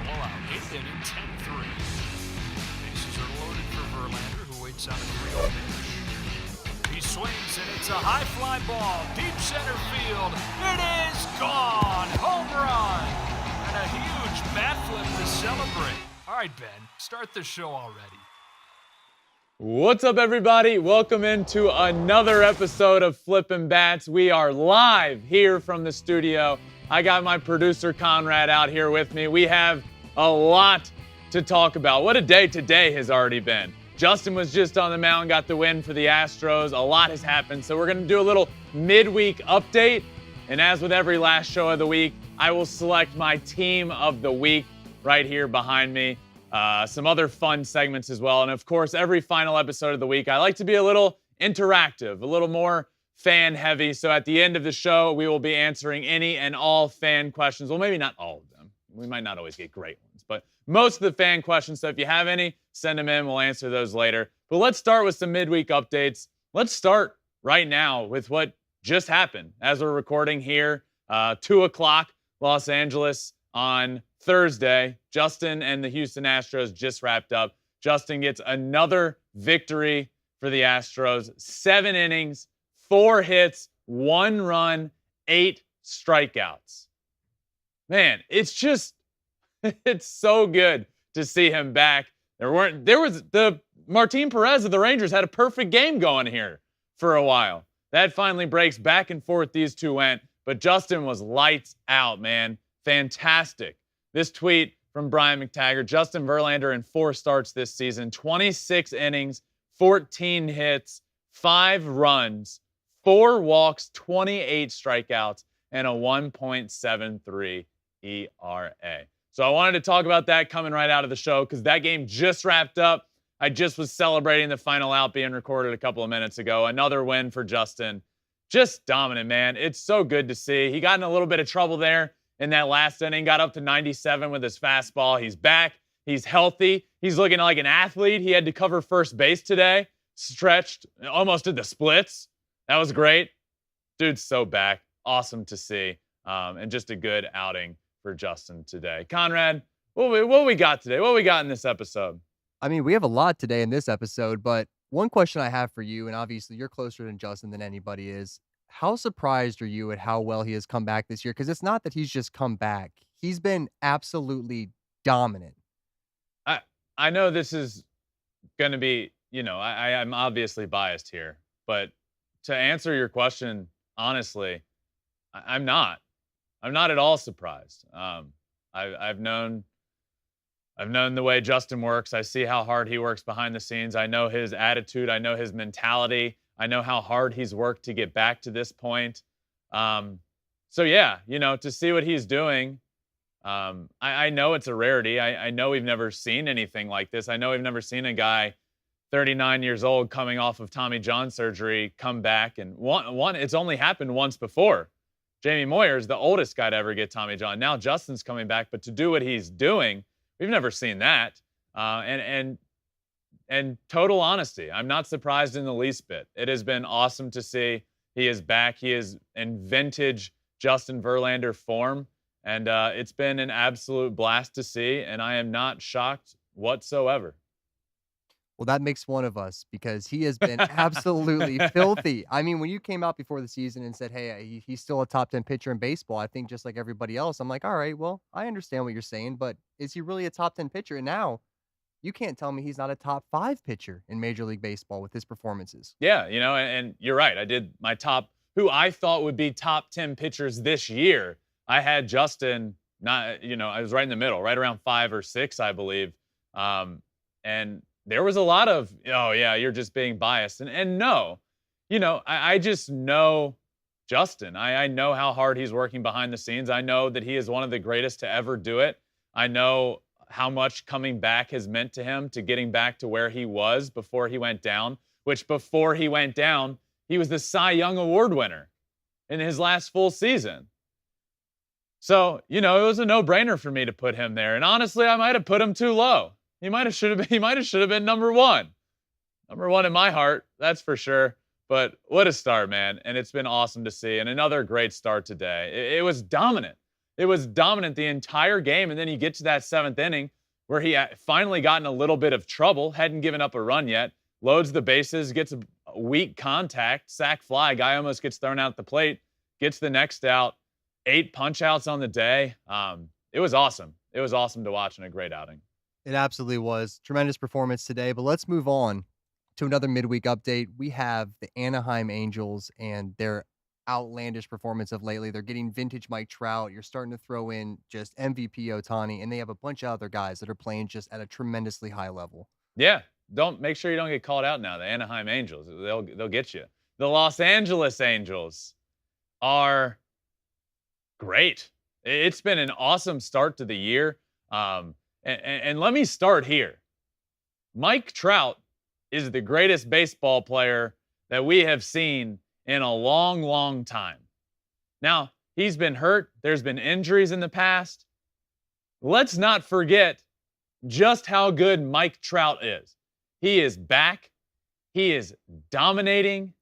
double out. 8th inning, 10-3. Bases are loaded for Verlander, who waits on a 3-0 pitch. He swings, and it's a high fly ball. Deep center field. It is gone. Home run. And a huge bat flip to celebrate. All right, Ben, start the show already. What's up, everybody? Welcome into another episode of Flippin' Bats. We are live here from the studio. I got my producer Conrad out here with me. We have a lot to talk about. What a day today has already been. Justin was just on the mound, got the win for the Astros. A lot has happened, so we're going to do a little midweek update. And as with every last show of the week, I will select my team of the week right here behind me. Some other fun segments as well. And of course, every final episode of the week, I like to be a little interactive, a little more fan heavy. So at the end of the show, we will be answering any and all fan questions. Well, maybe not all of them. We might not always get great ones, but most of the fan questions. So if you have any, send them in. We'll answer those later. But let's start with some midweek updates. Let's start right now with what just happened as we're recording here, 2 o'clock Los Angeles on Thursday. Justin and the Houston Astros just wrapped up. Justin gets another victory for the Astros. 7 innings, 4 hits, 1 run, 8 strikeouts. Man, it's just, it's so good to see him back. The Martin Perez of the Rangers had a perfect game going here for a while. That finally breaks. Back and forth these two went, but Justin was lights out, man. Fantastic. This tweet from Brian McTaggart: Justin Verlander in 4 starts this season, 26 innings, 14 hits, 5 runs, 4 walks, 28 strikeouts, and a 1.73 ERA. So I wanted to talk about that coming right out of the show because that game just wrapped up. I just was celebrating the final out being recorded a couple of minutes ago. Another win for Justin. Just dominant, man. It's so good to see. He got in a little bit of trouble there in that last inning, got up to 97 with his fastball. He's back. He's healthy. He's looking like an athlete. He had to cover first base today. Stretched, almost did the splits. That was great. Dude's so back. Awesome to see. And just a good outing for Justin today. Conrad, what we got today? What we got in this episode? I mean, we have a lot today in this episode, but one question I have for you, and obviously you're closer to Justin than anybody is, how surprised are you at how well he has come back this year? Because it's not that he's just come back. He's been absolutely dominant. I know this is going to be, I'm obviously biased here, but to answer your question, honestly, I'm not. I'm not at all surprised. I've known the way Justin works. I see how hard he works behind the scenes. I know his attitude. I know his mentality. I know how hard he's worked to get back to this point. So yeah, to see what he's doing, I know it's a rarity. I know we've never seen anything like this. I know we've never seen a guy 39 years old coming off of Tommy John surgery come back. And it's only happened once before. Jamie Moyer's the oldest guy to ever get Tommy John. Now Justin's coming back, but to do what he's doing, we've never seen that. And total honesty, I'm not surprised in the least bit. It has been awesome to see. He is back. He is in vintage Justin Verlander form. And it's been an absolute blast to see. And I am not shocked whatsoever. Well, that makes one of us because he has been absolutely filthy. I mean, when you came out before the season and said, hey, he's still a top 10 pitcher in baseball, I think just like everybody else, I'm like, all right, well, I understand what you're saying, but is he really a top 10 pitcher? And now you can't tell me he's not a top 5 pitcher in Major League Baseball with his performances. Yeah, and you're right. I did my top, who I thought would be top 10 pitchers this year. I had Justin, I was right in the middle, right around 5 or 6, I believe. And there was a lot of, oh yeah, you're just being biased. And no, I just know Justin. I know how hard he's working behind the scenes. I know that he is one of the greatest to ever do it. I know how much coming back has meant to him, to getting back to where he was before he went down, which before he went down, he was the Cy Young Award winner in his last full season. So, it was a no-brainer for me to put him there. And honestly, I might have put him too low. He might have should have been number 1. Number 1 in my heart, that's for sure. But what a start, man. And it's been awesome to see. And another great start today. It was dominant. It was dominant the entire game. And then you get to that 7th inning where he finally got in a little bit of trouble, hadn't given up a run yet, loads the bases, gets a weak contact, sac fly, guy almost gets thrown out the plate, gets the next out, 8 punch outs on the day. It was awesome. It was awesome to watch and a great outing. It absolutely was. Tremendous performance today, but let's move on to another midweek update. We have the Anaheim Angels and their outlandish performance of lately. They're getting vintage Mike Trout. You're starting to throw in just MVP Ohtani, and they have a bunch of other guys that are playing just at a tremendously high level. Yeah, make sure you don't get called out now. The Anaheim Angels, they'll get you. The Los Angeles Angels are great. It's been an awesome start to the year. And let me start here. Mike Trout is the greatest baseball player that we have seen in a long, long time. Now, he's been hurt. There's been injuries in the past. Let's not forget just how good Mike Trout is. He is back. He is dominating.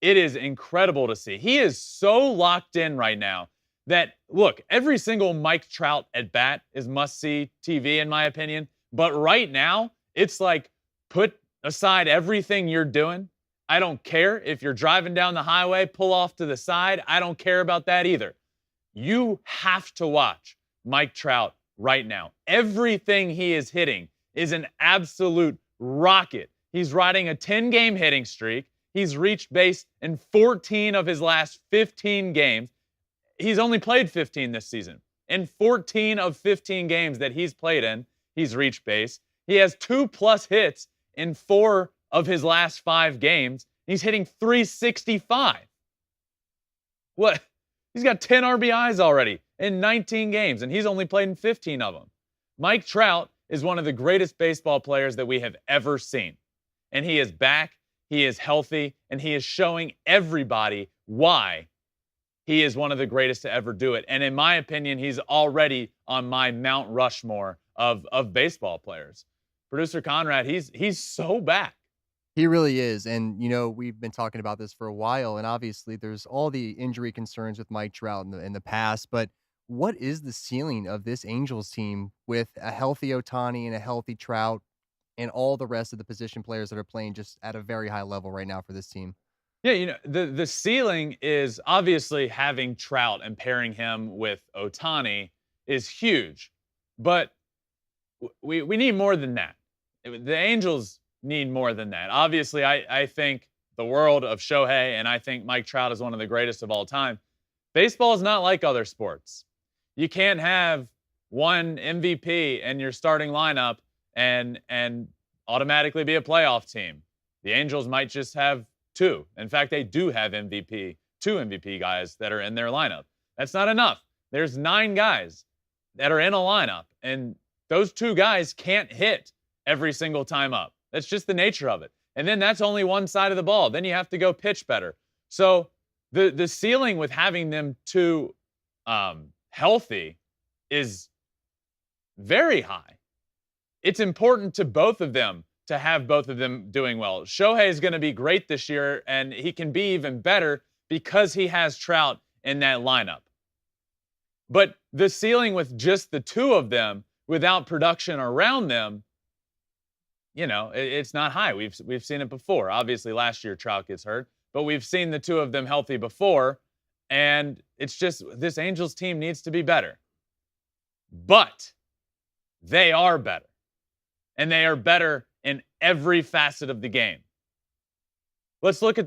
It is incredible to see. He is so locked in right now that, look, every single Mike Trout at bat is must-see TV, in my opinion. But right now, it's like, put aside everything you're doing. I don't care if you're driving down the highway, pull off to the side. I don't care about that either. You have to watch Mike Trout right now. Everything he is hitting is an absolute rocket. He's riding a 10-game hitting streak. He's reached base in 14 of his last 15 games. He's only played 15 this season. In 14 of 15 games that he's played in, he's reached base. He has 2+ hits in 4 of his last 5 games. He's hitting .365. What? He's got 10 RBIs already in 19 games, and he's only played in 15 of them. Mike Trout is one of the greatest baseball players that we have ever seen. And he is back, he is healthy, and he is showing everybody why he is one of the greatest to ever do it. And in my opinion, he's already on my Mount Rushmore of baseball players. Producer Conrad, he's so back. He really is. And, you know, we've been talking about this for a while, and obviously there's all the injury concerns with Mike Trout in the past, but what is the ceiling of this Angels team with a healthy Ohtani and a healthy Trout and all the rest of the position players that are playing just at a very high level right now for this team? Yeah, you know, the ceiling is obviously having Trout and pairing him with Ohtani is huge, but we need more than that. The Angels need more than that. Obviously, I think the world of Shohei, and I think Mike Trout is one of the greatest of all time. Baseball is not like other sports. You can't have one MVP in your starting lineup and automatically be a playoff team. The Angels might just have 2. In fact, they do have two MVP guys that are in their lineup. That's not enough. There's 9 guys that are in a lineup, and those 2 guys can't hit every single time up. That's just the nature of it. And then that's only one side of the ball. Then you have to go pitch better. So the ceiling with having them 2 healthy is very high. It's important to both of them to have both of them doing well. Shohei is going to be great this year, and he can be even better because he has Trout in that lineup. But the ceiling with just the 2 of them without production around them, you know, it's not high. We've seen it before. Obviously, last year Trout gets hurt, but we've seen the 2 of them healthy before, and it's just this Angels team needs to be better. But they are better, and they are better in every facet of the game. Let's stick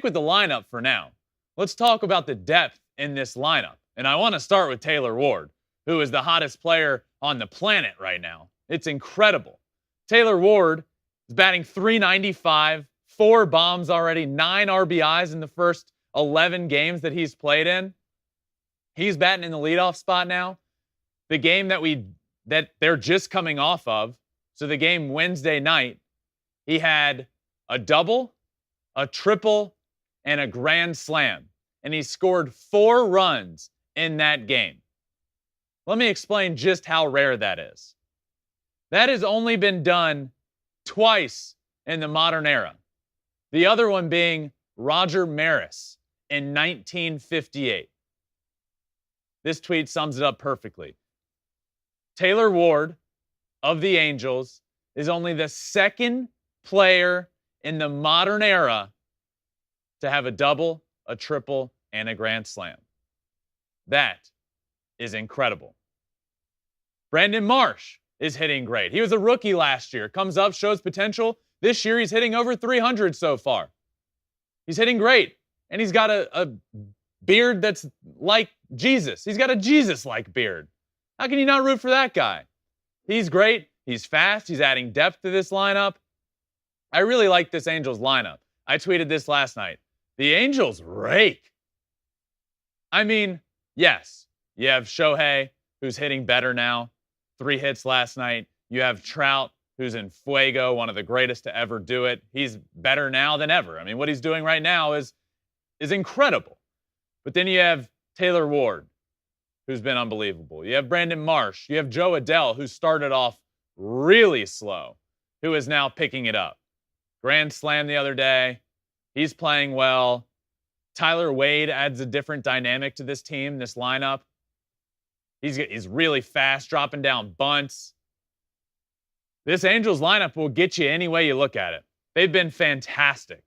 with the lineup for now. Let's talk about the depth in this lineup. And I want to start with Taylor Ward, who is the hottest player on the planet right now. It's incredible. Taylor Ward is batting .395, 4 bombs already, 9 RBIs in the first 11 games that he's played in. He's batting in the leadoff spot now. The game that they're just coming off of, so the game Wednesday night, he had a double, a triple, and a grand slam. And he scored 4 runs in that game. Let me explain just how rare that is. That has only been done twice in the modern era. The other one being Roger Maris in 1958. This tweet sums it up perfectly. Taylor Ward of the Angels is only the second player in the modern era to have a double, a triple, and a grand slam. That is incredible. Brandon Marsh is hitting great. He was a rookie last year. Comes up, shows potential. This year, he's hitting over 300 so far. He's hitting great. And he's got a beard that's like Jesus. He's got a Jesus-like beard. How can you not root for that guy? He's great. He's fast. He's adding depth to this lineup. I really like this Angels lineup. I tweeted this last night. The Angels rake. I mean, yes, you have Shohei, who's hitting better now. 3 hits last night. You have Trout, who's in fuego, one of the greatest to ever do it. He's better now than ever. I mean, what he's doing right now is incredible. But then you have Taylor Ward, who's been unbelievable. You have Brandon Marsh. You have Joe Adell, who started off really slow, who is now picking it up. Grand slam the other day. He's playing well. Tyler Wade adds a different dynamic to this team, this lineup. He's really fast, dropping down bunts. This Angels lineup will get you any way you look at it. They've been fantastic.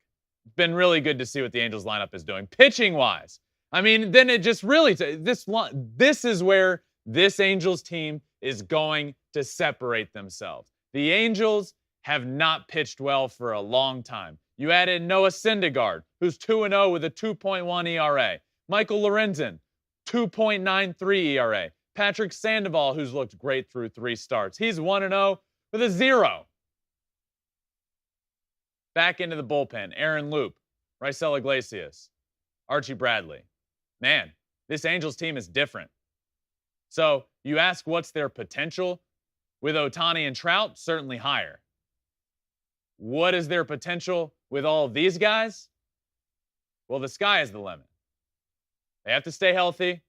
It's been really good to see what the Angels lineup is doing. Pitching-wise, I mean, then it just really, this is where this Angels team is going to separate themselves. The Angels have not pitched well for a long time. You added Noah Syndergaard, who's 2-0 with a 2.1 ERA. Michael Lorenzen, 2.93 ERA. Patrick Sandoval, who's looked great through 3 starts. He's 1-0 with a 0. Back into the bullpen, Aaron Loop, Raisel Iglesias, Archie Bradley. Man, this Angels team is different. So you ask what's their potential? With Ohtani and Trout, certainly higher. What is their potential with all of these guys? Well, the sky is the limit. They have to stay healthy.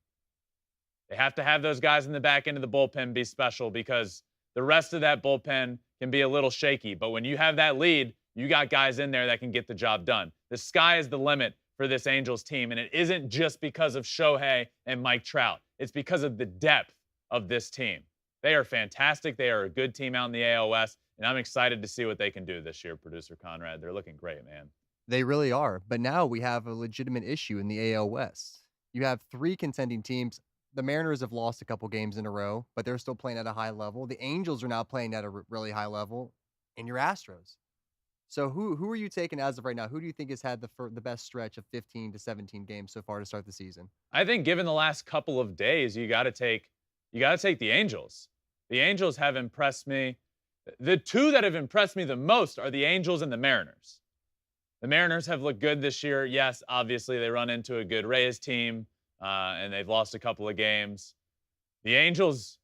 They have to have those guys in the back end of the bullpen be special because the rest of that bullpen can be a little shaky. But when you have that lead, you got guys in there that can get the job done. The sky is the limit for this Angels team, and it isn't just because of Shohei and Mike Trout. It's because of the depth of this team. They are fantastic. They are a good team out in the AL West, and I'm excited to see what they can do this year, Producer Conrad. They're looking great, man. They really are. But now we have a legitimate issue in the AL West. You have 3 contending teams. The Mariners have lost a couple games in a row, but they're still playing at a high level. The Angels are now playing at a really high level, and your Astros. So who are you taking as of right now? Who do you think has had the best stretch of 15 to 17 games so far to start the season? I think given the last couple of days, you got to take the Angels. The Angels have impressed me. The 2 that have impressed me the most are the Angels and the Mariners. The Mariners have looked good this year. Yes, obviously they run into a good Rays team, and they've lost a couple of games. The Angels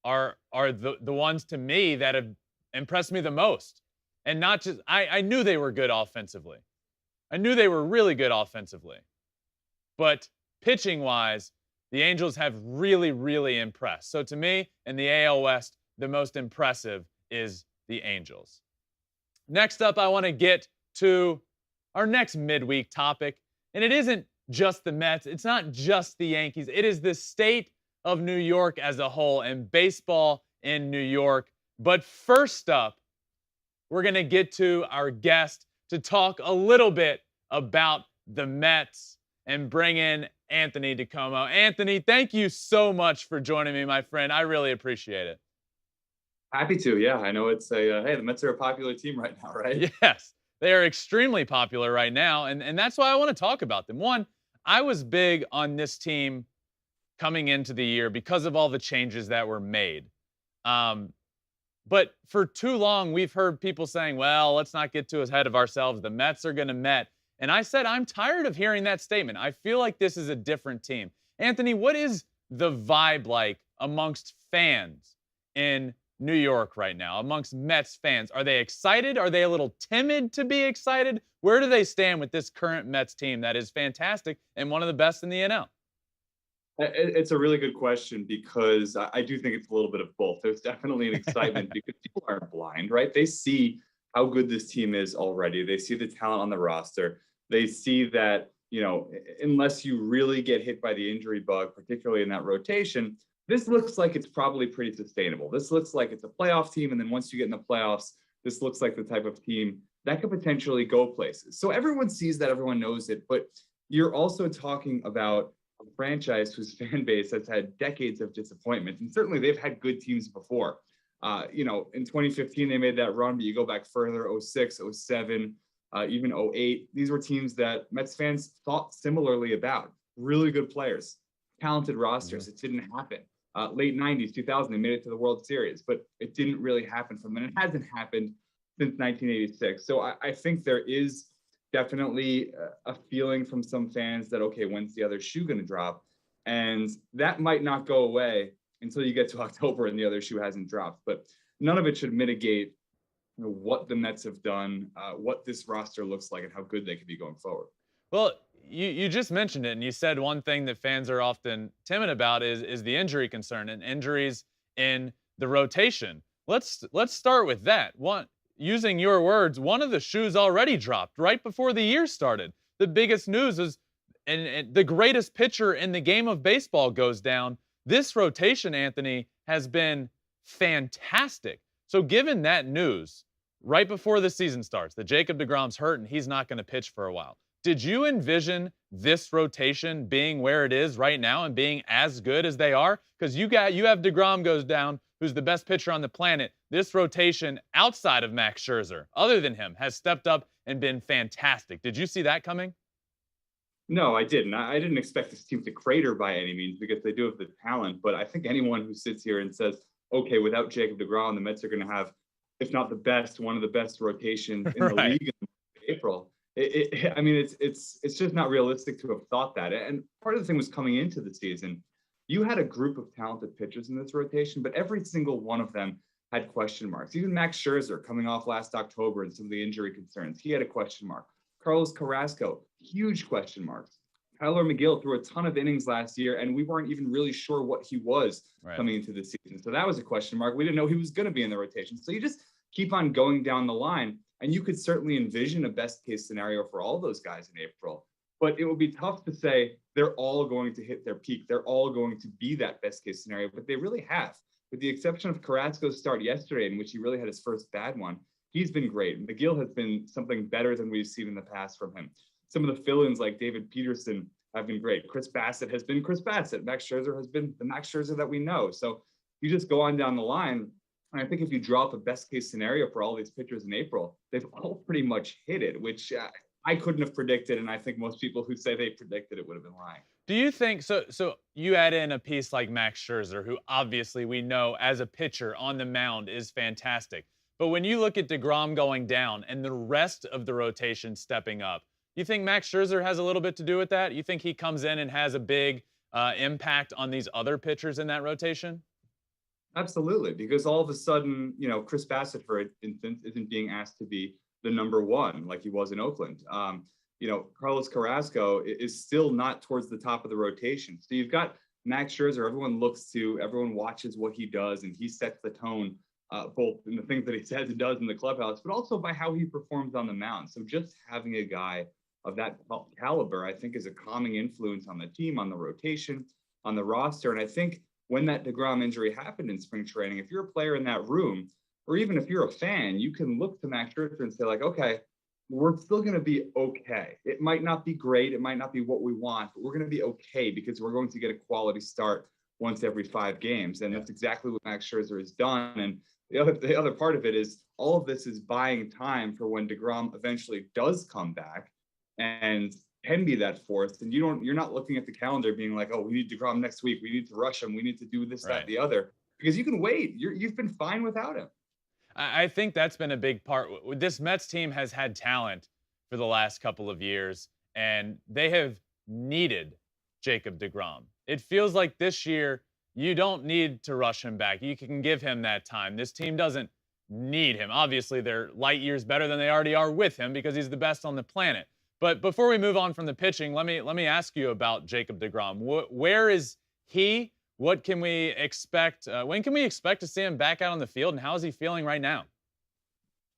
are the ones to me that have impressed me the most. And not just, I knew they were good offensively. I knew they were really good offensively. But pitching-wise, the Angels have really, really impressed. So to me, in the AL West, the most impressive is the Angels. Next up, I want to get to our next midweek topic. And it isn't just the Mets. It's not just the Yankees. It is the state of New York as a whole and baseball in New York. But first up, we're going to get to our guest to talk a little bit about the Mets and bring in Anthony DiComo. Anthony, thank you so much for joining me, my friend. I really appreciate it. Happy to, yeah. I know it's hey, the Mets are a popular team right now, right? Yes, they are extremely popular right now, and that's why I want to talk about them. One, I was big on this team coming into the year because of all the changes that were made. But for too long, we've heard people saying, well, let's not get too ahead of ourselves. The Mets are going to Met. And I said, I'm tired of hearing that statement. I feel like this is a different team. Anthony, what is the vibe like amongst fans in New York right now, amongst Mets fans? Are they excited? Are they a little timid to be excited? Where do they stand with this current Mets team that is fantastic and one of the best in the NL? It's a really good question because I do think it's a little bit of both. There's definitely an excitement because people aren't blind, right? They see how good this team is already. They see the talent on the roster. They see that, unless you really get hit by the injury bug, particularly in that rotation, this looks like it's probably pretty sustainable. This looks like it's a playoff team. And then once you get in the playoffs, this looks like the type of team that could potentially go places. So everyone sees that, everyone knows it, but you're also talking about a franchise whose fan base has had decades of disappointment. And certainly they've had good teams before. In 2015, they made that run, but you go back further, 06, 07, even 08. These were teams that Mets fans thought similarly about. Really good players, talented rosters. It didn't happen. Late 90s, 2000, they made it to the World Series, but it didn't really happen for them. And it hasn't happened since 1986. So I think there is definitely a feeling from some fans that, okay, when's the other shoe going to drop? And that might not go away until you get to October and the other shoe hasn't dropped. But none of it should mitigate what the Mets have done, what this roster looks like, and how good they could be going forward. Well, you just mentioned it, and you said one thing that fans are often timid about is the injury concern and injuries in the rotation. Let's start with that. Using your words, one of the shoes already dropped right before the year started. The biggest news is and the greatest pitcher in the game of baseball goes down. This rotation, Anthony, has been fantastic. So given that news, right before the season starts, that Jacob deGrom's hurt and he's not going to pitch for a while, did you envision this rotation being where it is right now and being as good as they are? Because you have deGrom goes down, who's the best pitcher on the planet. This rotation outside of Max Scherzer, other than him, has stepped up and been fantastic. Did you see that coming? No, I didn't. I didn't expect this team to crater by any means because they do have the talent. But I think anyone who sits here and says, okay, without Jacob deGrom, the Mets are going to have, if not the best, one of the best rotations in the league in April. It's just not realistic to have thought that. And part of the thing was coming into the season, you had a group of talented pitchers in this rotation, but every single one of them had question marks. Even Max Scherzer, coming off last October and some of the injury concerns, he had a question mark. Carlos Carrasco, huge question marks. Tyler McGill threw a ton of innings last year, and we weren't even really sure what he was coming into the season. So that was a question mark. We didn't know he was going to be in the rotation. So you just keep on going down the line, and you could certainly envision a best-case scenario for all those guys in April. But it would be tough to say they're all going to hit their peak. They're all going to be that best-case scenario, but they really have. With the exception of Carrasco's start yesterday, in which he really had his first bad one, he's been great. McGill has been something better than we've seen in the past from him. Some of the fill-ins like David Peterson have been great. Chris Bassett has been Chris Bassett. Max Scherzer has been the Max Scherzer that we know. So you just go on down the line, and I think if you draw up a best-case scenario for all these pitchers in April, they've all pretty much hit it, which I couldn't have predicted, and I think most people who say they predicted it would have been lying. Do you think so you add in a piece like Max Scherzer, who obviously we know as a pitcher on the mound is fantastic. But when you look at deGrom going down and the rest of the rotation stepping up, you think Max Scherzer has a little bit to do with that? You think he comes in and has a big impact on these other pitchers in that rotation? Absolutely, because all of a sudden, Chris Bassett, for instance, isn't being asked to be the number one like he was in Oakland. Carlos Carrasco is still not towards the top of the rotation. So you've got Max Scherzer, everyone looks to, everyone watches what he does, and he sets the tone, both in the things that he says and does in the clubhouse, but also by how he performs on the mound. So just having a guy of that caliber, I think, is a calming influence on the team, on the rotation, on the roster. And I think when that deGrom injury happened in spring training, if you're a player in that room, or even if you're a fan, you can look to Max Scherzer and say, like, okay, we're still going to be okay. It might not be great. It might not be what we want, but we're going to be okay because we're going to get a quality start once every 5 games. And that's exactly what Max Scherzer has done. And the other part of it is all of this is buying time for when deGrom eventually does come back and can be that force. And you're not looking at the calendar being like, oh, we need deGrom next week. We need to rush him. We need to do this, that, the other, because you can wait. You've been fine without him. I think that's been a big part. This Mets team has had talent for the last couple of years, and they have needed Jacob deGrom. It feels like this year you don't need to rush him back. You can give him that time. This team doesn't need him. Obviously, they're light years better than they already are with him because he's the best on the planet. But before we move on from the pitching, let me ask you about Jacob deGrom. Where is he? What can we expect? When can we expect to see him back out on the field, and how is he feeling right now?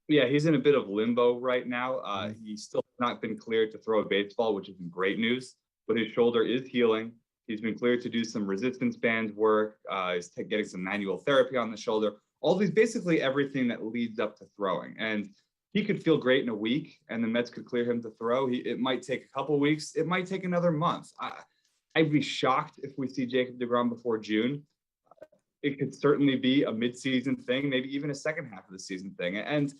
Yeah, he's in a bit of limbo right now. He's still not been cleared to throw a baseball, which is great news, but his shoulder is healing. He's been cleared to do some resistance bands work. He's getting some manual therapy on the shoulder. All these, basically everything that leads up to throwing. And he could feel great in a week, and the Mets could clear him to throw. It might take a couple weeks. It might take another month. I'd be shocked if we see Jacob deGrom before June. It could certainly be a midseason thing, maybe even a second half of the season thing. And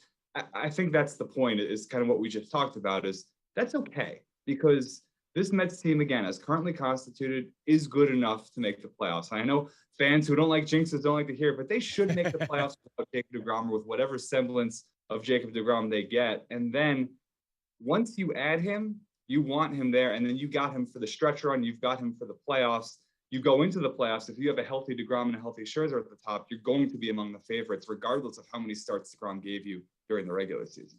I think that's the point, is kind of what we just talked about, is that's okay, because this Mets team, again, as currently constituted, is good enough to make the playoffs. I know fans who don't like jinxes don't like to hear it, but they should make the playoffs without Jacob deGrom, or with whatever semblance of Jacob deGrom they get. And then once you add him, you want him there, and then you got him for the stretch run, you've got him for the playoffs. You go into the playoffs, if you have a healthy deGrom and a healthy Scherzer at the top, you're going to be among the favorites, regardless of how many starts deGrom gave you during the regular season.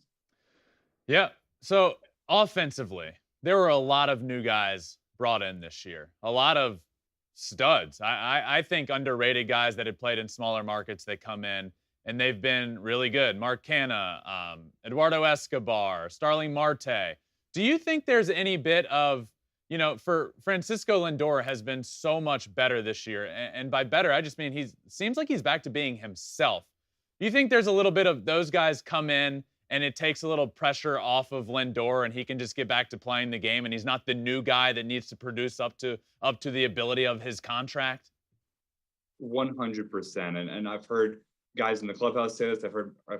Yeah. So offensively, there were a lot of new guys brought in this year. A lot of studs. I think underrated guys that had played in smaller markets that come in, and they've been really good. Mark Canha, Eduardo Escobar, Starling Marte. Do you think there's any bit of, for Francisco Lindor has been so much better this year. And by better, I just mean seems like he's back to being himself. Do you think there's a little bit of those guys come in and it takes a little pressure off of Lindor, and he can just get back to playing the game, and he's not the new guy that needs to produce up to the ability of his contract? 100%. And I've heard guys in the clubhouse say this. I've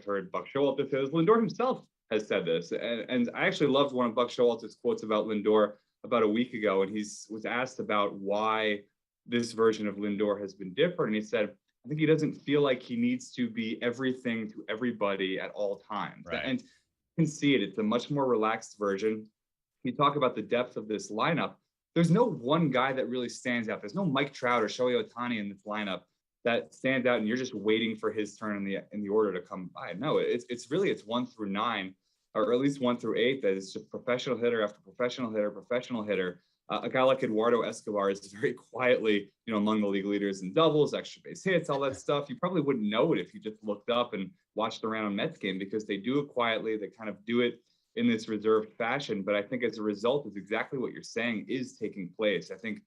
heard Buck Showalter say this. Lindor himself has said this. And I actually loved one of Buck Showalter's quotes about Lindor about a week ago, and he was asked about why this version of Lindor has been different. And he said, I think he doesn't feel like he needs to be everything to everybody at all times. Right. And you can see it. It's a much more relaxed version. You talk about the depth of this lineup. There's no one guy that really stands out. There's no Mike Trout or Shohei Ohtani in this lineup that stands out, and you're just waiting for his turn in the order to come by. No, it's 1 through 9, or at least 1 through 8. That is just professional hitter after professional hitter. A guy like Eduardo Escobar is very quietly, among the league leaders in doubles, extra base hits, all that stuff. You probably wouldn't know it if you just looked up and watched the random Mets game, because they do it quietly. They kind of do it in this reserved fashion. But I think as a result, is exactly what you're saying is taking place. I think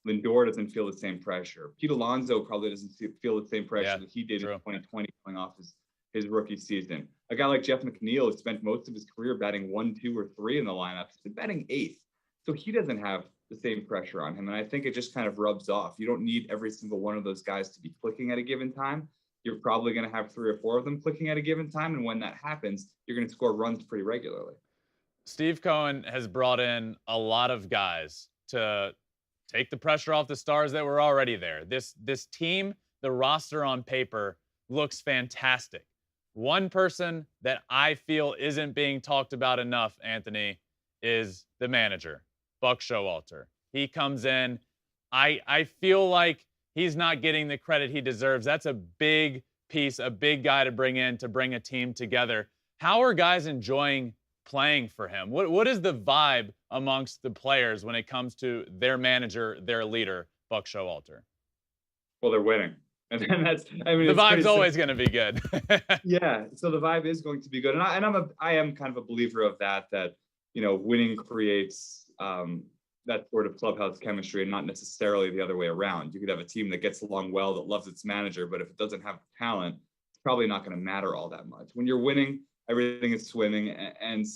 Lindor doesn't feel the same pressure. Pete Alonso probably doesn't feel the same pressure that he did in 2020 coming off his rookie season. A guy like Jeff McNeil has spent most of his career batting 1, 2, or 3 in the lineup. He's been batting 8th. So he doesn't have the same pressure on him. And I think it just kind of rubs off. You don't need every single one of those guys to be clicking at a given time. You're probably going to have 3 or 4 of them clicking at a given time. And when that happens, you're going to score runs pretty regularly. Steve Cohen has brought in a lot of guys to take the pressure off the stars that were already there. This team, the roster on paper, looks fantastic. One person that I feel isn't being talked about enough, Anthony, is the manager, Buck Showalter. He comes in. I feel like he's not getting the credit he deserves. That's a big piece, a big guy to bring in to bring a team together. How are guys enjoying playing for him? What is the vibe amongst the players when it comes to their manager, their leader, Buck Showalter? Well, they're winning. And then the vibe's always going to be good. Yeah. So the vibe is going to be good. And I am kind of a believer of that winning creates that sort of clubhouse chemistry, and not necessarily the other way around. You could have a team that gets along well, that loves its manager, but if it doesn't have talent, it's probably not going to matter all that much. When you're winning, everything is swimming. And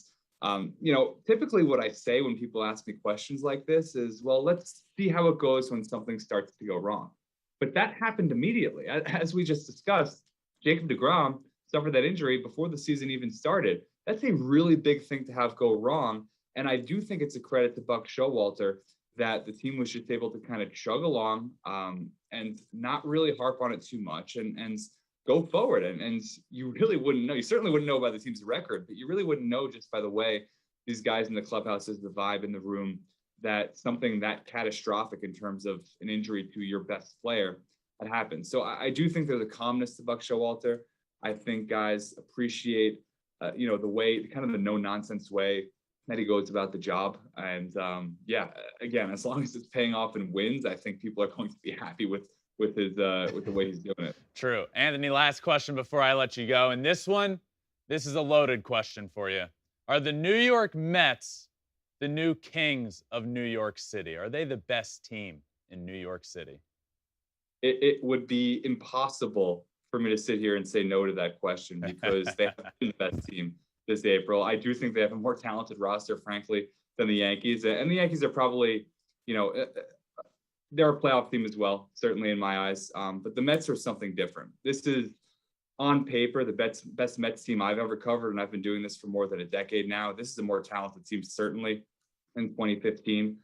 typically what I say when people ask me questions like this is, well, let's see how it goes when something starts to go wrong. But that happened immediately. As we just discussed, Jacob deGrom suffered that injury before the season even started. That's a really big thing to have go wrong. And I do think it's a credit to Buck Showalter that the team was just able to kind of chug along and not really harp on it too much and go forward. And you really wouldn't know. You certainly wouldn't know by the team's record, but you really wouldn't know just by the way these guys in the clubhouse, is the vibe in the room, that something that catastrophic in terms of an injury to your best player had happened. So I do think there's a calmness to Buck Showalter. I think guys appreciate, the way, kind of the no nonsense way that he goes about the job. And again, as long as it's paying off and wins, I think people are going to be happy with the way he's doing it. True. Anthony, last question before I let you go. And this one This is a loaded question for you. Are the New York Mets the new kings of New York City? Are they the best team in New York City? It would be impossible for me to sit here and say no to that question because they have been the best team this April. I do think they have a more talented roster, frankly, than the Yankees. And the Yankees are probably, they're a playoff team as well, certainly in my eyes. But the Mets are something different. This is, on paper, the best Mets team I've ever covered, and I've been doing this for more than a decade now. This is a more talented team, certainly, in 2015.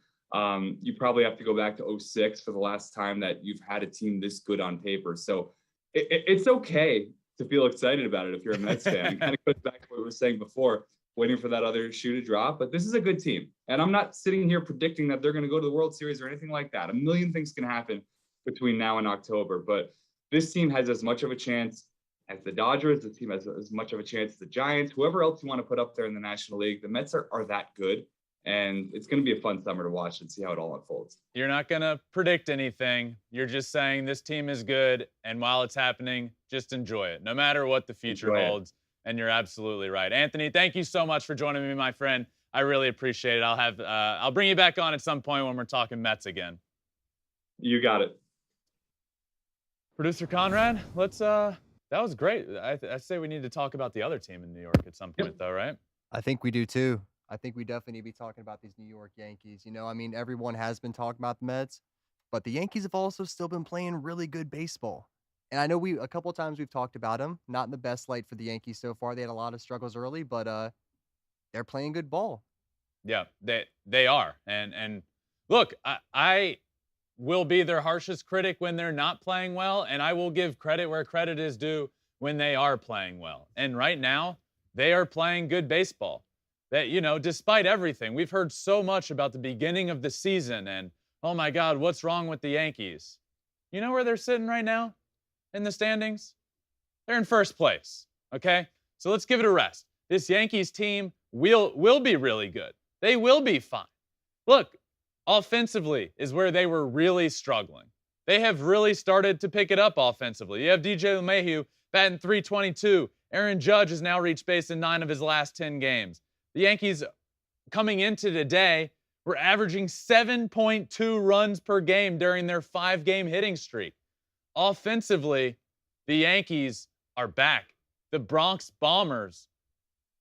You probably have to go back to 2006 for the last time that you've had a team this good on paper. So it's okay to feel excited about it if you're a Mets fan. It kind of goes back to what we were saying before, waiting for that other shoe to drop. But this is a good team. And I'm not sitting here predicting that they're going to go to the World Series or anything like that. A million things can happen between now and October. But this team has as much of a chance as the Dodgers. The team has as much of a chance as the Giants. Whoever else you want to put up there in the National League, the Mets are that good. And it's going to be a fun summer to watch and see how it all unfolds. You're not going to predict anything. You're just saying this team is good. And while it's happening, just enjoy it, no matter what the future holds. And you're absolutely right. Anthony, thank you so much for joining me, my friend. I really appreciate it. I'll bring you back on at some point when we're talking Mets again. You got it. Producer Conrad, that was great. I say we need to talk about the other team in New York at some point, though, right? I think we do too. I think we definitely need to be talking about these New York Yankees. Everyone has been talking about the Mets, but the Yankees have also still been playing really good baseball. And I know a couple of times we've talked about them, not in the best light for the Yankees so far. They had a lot of struggles early, but they're playing good ball. Yeah, they are. And look, I will be their harshest critic when they're not playing well, and I will give credit where credit is due when they are playing well. And right now, they are playing good baseball. That, despite everything, we've heard so much about the beginning of the season and, oh my God, what's wrong with the Yankees? You know where they're sitting right now in the standings? They're in first place, okay? So let's give it a rest. This Yankees team will be really good. They will be fine. Look, offensively is where they were really struggling. They have really started to pick it up offensively. You have DJ LeMahieu batting .322. Aaron Judge has now reached base in 9 of his last 10 games. The Yankees, coming into today, were averaging 7.2 runs per game during their 5-game hitting streak. Offensively, the Yankees are back. The Bronx Bombers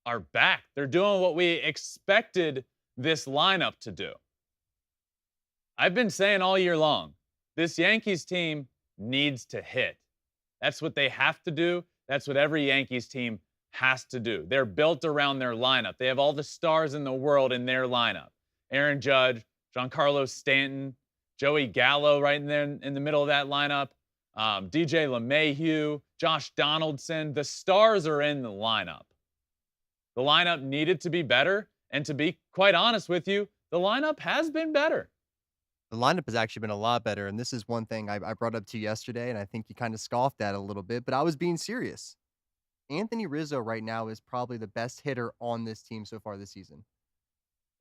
are back. They're doing what we expected this lineup to do. I've been saying all year long, this Yankees team needs to hit. That's what they have to do. That's what every Yankees team has to do. They're built around their lineup. They have all the stars in the world in their lineup. Aaron Judge, Giancarlo Stanton, Joey Gallo right in there in the middle of that lineup, DJ LeMahieu, Josh Donaldson. The stars are in the lineup. The lineup needed to be better, and to be quite honest with you, the lineup has been better. The lineup has actually been a lot better, and this is one thing I brought up to you yesterday, and I think you kind of scoffed at a little bit, but I was being serious. Anthony Rizzo right now is probably the best hitter on this team so far this season.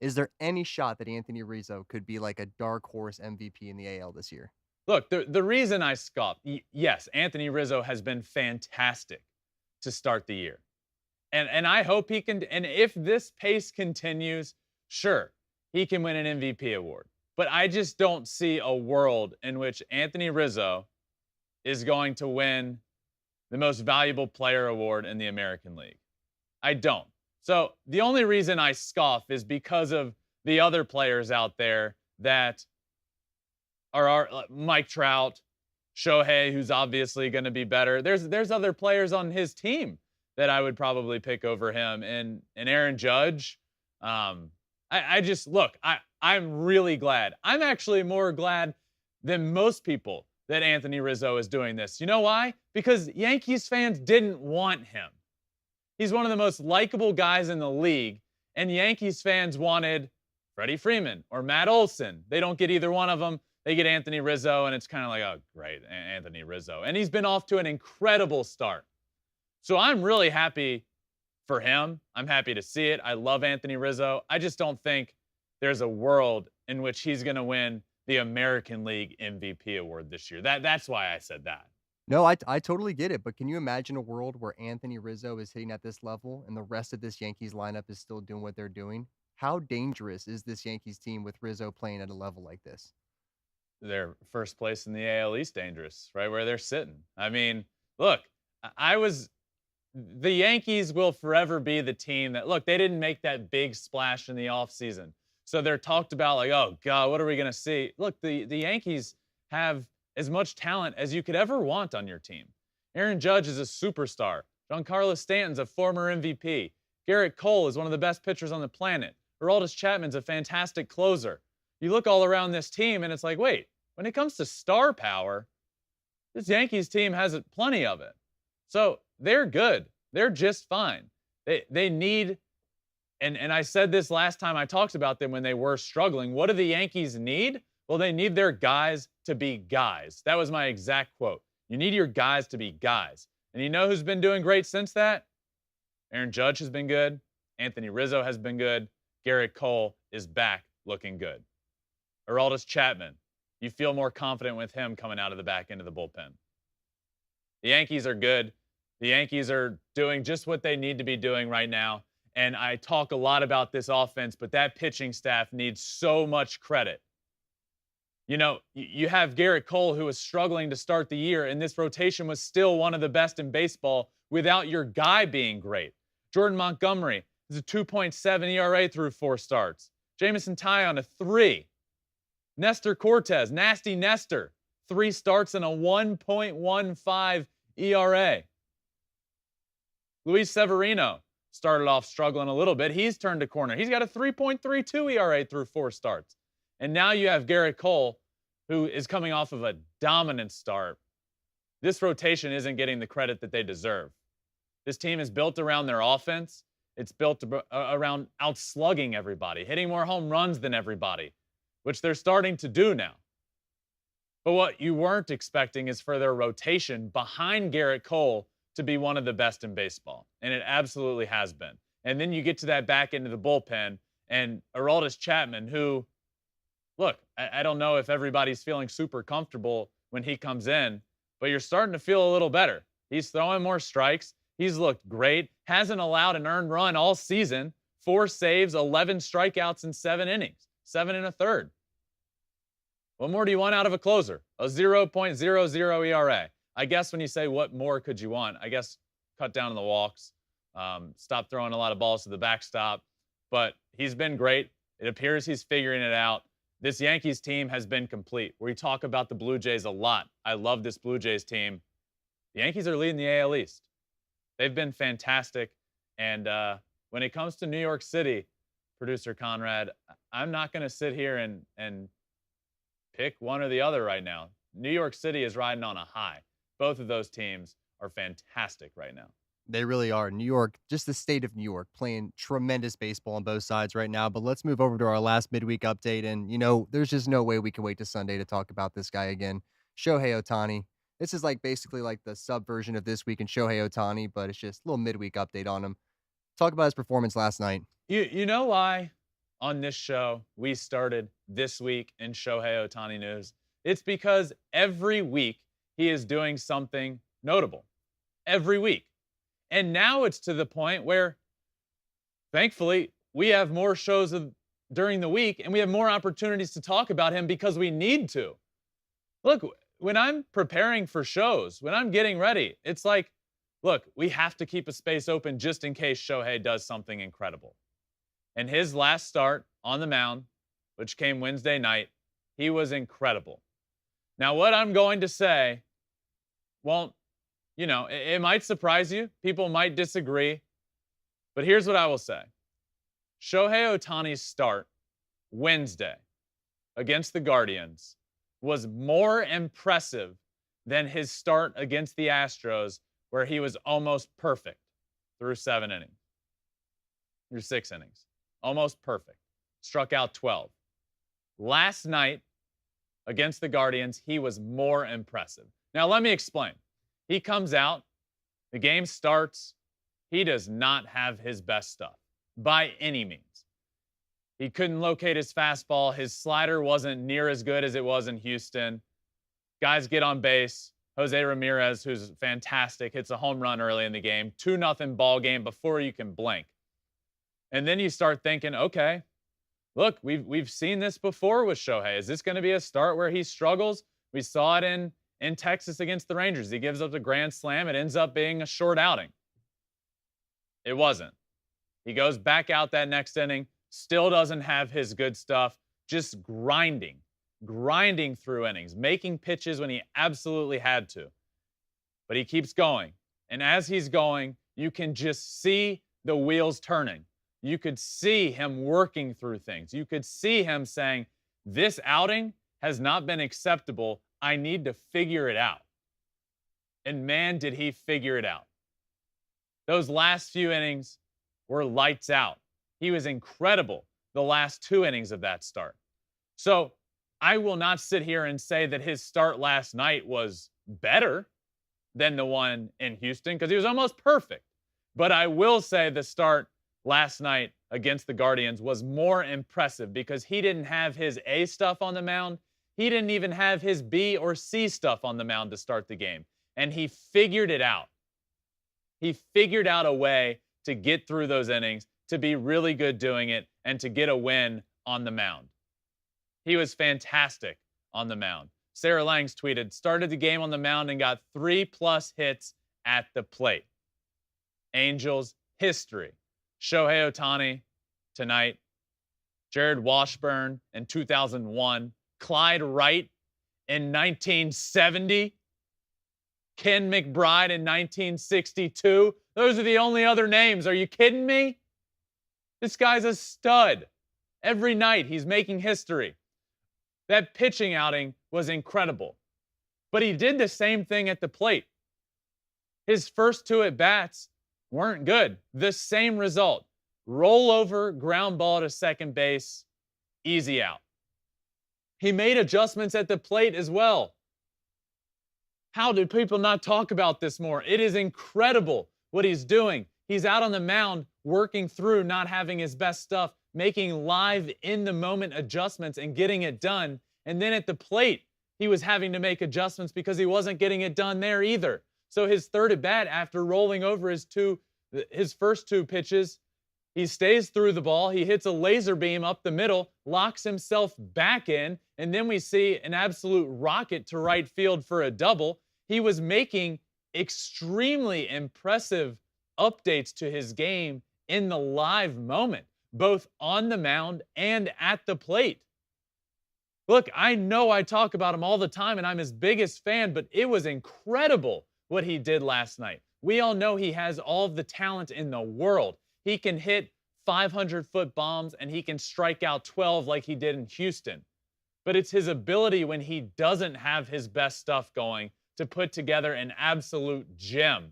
Is there any shot that Anthony Rizzo could be like a dark horse MVP in the AL this year? Look, the reason I scoffed, yes, Anthony Rizzo has been fantastic to start the year. And I hope he can, and if this pace continues, sure, he can win an MVP award. But I just don't see a world in which Anthony Rizzo is going to win the most valuable player award in the American League. I don't. So the only reason I scoff is because of the other players out there that are Mike Trout, Shohei, who's obviously going to be better. There's other players on his team that I would probably pick over him, and Aaron Judge. I just look. I'm really glad. I'm actually more glad than most people that Anthony Rizzo is doing this. You know why? Because Yankees fans didn't want him. He's one of the most likable guys in the league, and Yankees fans wanted Freddie Freeman or Matt Olson. They don't get either one of them. They get Anthony Rizzo, and it's kind of like, oh, great, Anthony Rizzo. And he's been off to an incredible start. So I'm really happy for him. I'm happy to see it. I love Anthony Rizzo. I just don't think there's a world in which he's going to win the American League MVP award this year. That's why I said that. No, I totally get it, but can you imagine a world where Anthony Rizzo is hitting at this level and the rest of this Yankees lineup is still doing what they're doing? How dangerous is this Yankees team with Rizzo playing at a level like this? They're first place in the AL East dangerous, right where they're sitting. I mean, look, I was the Yankees will forever be the team that look, they didn't make that big splash in the offseason. So they're talked about like, oh God, what are we gonna see? Look, the Yankees have as much talent as you could ever want on your team. Aaron Judge is a superstar. Giancarlo Stanton's a former MVP. Garrett Cole is one of the best pitchers on the planet. Aroldis Chapman's a fantastic closer. You look all around this team and it's like, wait, when it comes to star power, this Yankees team has plenty of it. So they're good. They're just fine. They need, and I said this last time I talked about them when they were struggling. What do the Yankees need? Well, they need their guys to be guys. That was my exact quote. You need your guys to be guys. And you know who's been doing great since that? Aaron Judge has been good. Anthony Rizzo has been good. Garrett Cole is back looking good. Aroldis Chapman, you feel more confident with him coming out of the back end of the bullpen. The Yankees are good. The Yankees are doing just what they need to be doing right now. And I talk a lot about this offense, but that pitching staff needs so much credit. You know, you have Garrett Cole, who was struggling to start the year, and this rotation was still one of the best in baseball without your guy being great. Jordan Montgomery is a 2.7 ERA through 4 starts. Jamison Tyon, a 3. Nestor Cortez, nasty Nestor, 3 starts and a 1.15 ERA. Luis Severino started off struggling a little bit. He's turned a corner. He's got a 3.32 ERA through 4 starts. And now you have Garrett Cole, who is coming off of a dominant start. This rotation isn't getting the credit that they deserve. This team is built around their offense. It's built around outslugging everybody, hitting more home runs than everybody, which they're starting to do now. But what you weren't expecting is for their rotation behind Garrett Cole to be one of the best in baseball. And it absolutely has been. And then you get to that back end of the bullpen, and Aroldis Chapman, who, look, I don't know if everybody's feeling super comfortable when he comes in, but you're starting to feel a little better. He's throwing more strikes. He's looked great. Hasn't allowed an earned run all season. 4 saves, 11 strikeouts in 7 innings, 7 1/3. What more do you want out of a closer? A 0.00 ERA. I guess when you say what more could you want, I guess cut down on the walks, stop throwing a lot of balls to the backstop. But he's been great. It appears he's figuring it out. This Yankees team has been complete. We talk about the Blue Jays a lot. I love this Blue Jays team. The Yankees are leading the AL East. They've been fantastic. And when it comes to New York City, producer Conrad, I'm not going to sit here and pick one or the other right now. New York City is riding on a high. Both of those teams are fantastic right now. They really are. New York, just the state of New York, playing tremendous baseball on both sides right now. But let's move over to our last midweek update. And, you know, there's just no way we can wait to Sunday to talk about this guy again. Shohei Ohtani. This is like basically like the subversion of This Week in Shohei Ohtani, but it's just a little midweek update on him. Talk about his performance last night. You know why on this show we started This Week in Shohei Ohtani news? It's because every week he is doing something notable. Every week. And now it's to the point where, thankfully, we have more shows during the week and we have more opportunities to talk about him because we need to. Look, when I'm preparing for shows, when I'm getting ready, it's like, look, we have to keep a space open just in case Shohei does something incredible. And his last start on the mound, which came Wednesday night, he was incredible. Now, what I'm going to say won't, you know, it might surprise you. People might disagree. But here's what I will say. Shohei Ohtani's start Wednesday against the Guardians was more impressive than his start against the Astros, where he was almost perfect through 7 innings, through 6 innings. Almost perfect. Struck out 12. Last night against the Guardians, he was more impressive. Now, let me explain. He comes out, the game starts, he does not have his best stuff by any means. He couldn't locate his fastball. His slider wasn't near as good as it was in Houston. Guys get on base. Jose Ramirez, who's fantastic, hits a home run early in the game, 2-0 ball game before you can blink. And then you start thinking, okay, look, we've seen this before with Shohei. Is this going to be a start where he struggles? We saw it in Texas against the Rangers. He gives up the grand slam. It ends up being a short outing. It wasn't. He goes back out that next inning, still doesn't have his good stuff, just grinding through innings, making pitches when he absolutely had to. But he keeps going. And as he's going, you can just see the wheels turning. You could see him working through things. You could see him saying, this outing has not been acceptable. I need to figure it out. And man, did he figure it out. Those last few innings were lights out. He was incredible the last 2 innings of that start. So I will not sit here and say that his start last night was better than the one in Houston because he was almost perfect. But I will say the start last night against the Guardians was more impressive because he didn't have his A stuff on the mound. He didn't even have his B or C stuff on the mound to start the game. And he figured it out. He figured out a way to get through those innings, to be really good doing it, and to get a win on the mound. He was fantastic on the mound. Sarah Langs tweeted, started the game on the mound and got 3+ hits at the plate. Angels history. Shohei Ohtani tonight. Jared Washburn in 2001. Clyde Wright in 1970. Ken McBride in 1962. Those are the only other names. Are you kidding me? This guy's a stud. Every night he's making history. That pitching outing was incredible. But he did the same thing at the plate. His first 2 at-bats weren't good. The same result. Rollover, ground ball to second base, easy out. He made adjustments at the plate as well. How do people not talk about this more? It is incredible what he's doing. He's out on the mound working through not having his best stuff, making live in-the-moment adjustments and getting it done. And then at the plate, he was having to make adjustments because he wasn't getting it done there either. So his third at-bat, after rolling over his first 2 pitches, he stays through the ball. He hits a laser beam up the middle, locks himself back in, and then we see an absolute rocket to right field for a double. He was making extremely impressive updates to his game in the live moment, both on the mound and at the plate. Look, I know I talk about him all the time and I'm his biggest fan, but it was incredible what he did last night. We all know he has all of the talent in the world. He can hit 500-foot bombs and he can strike out 12 like he did in Houston. But it's his ability when he doesn't have his best stuff going to put together an absolute gem.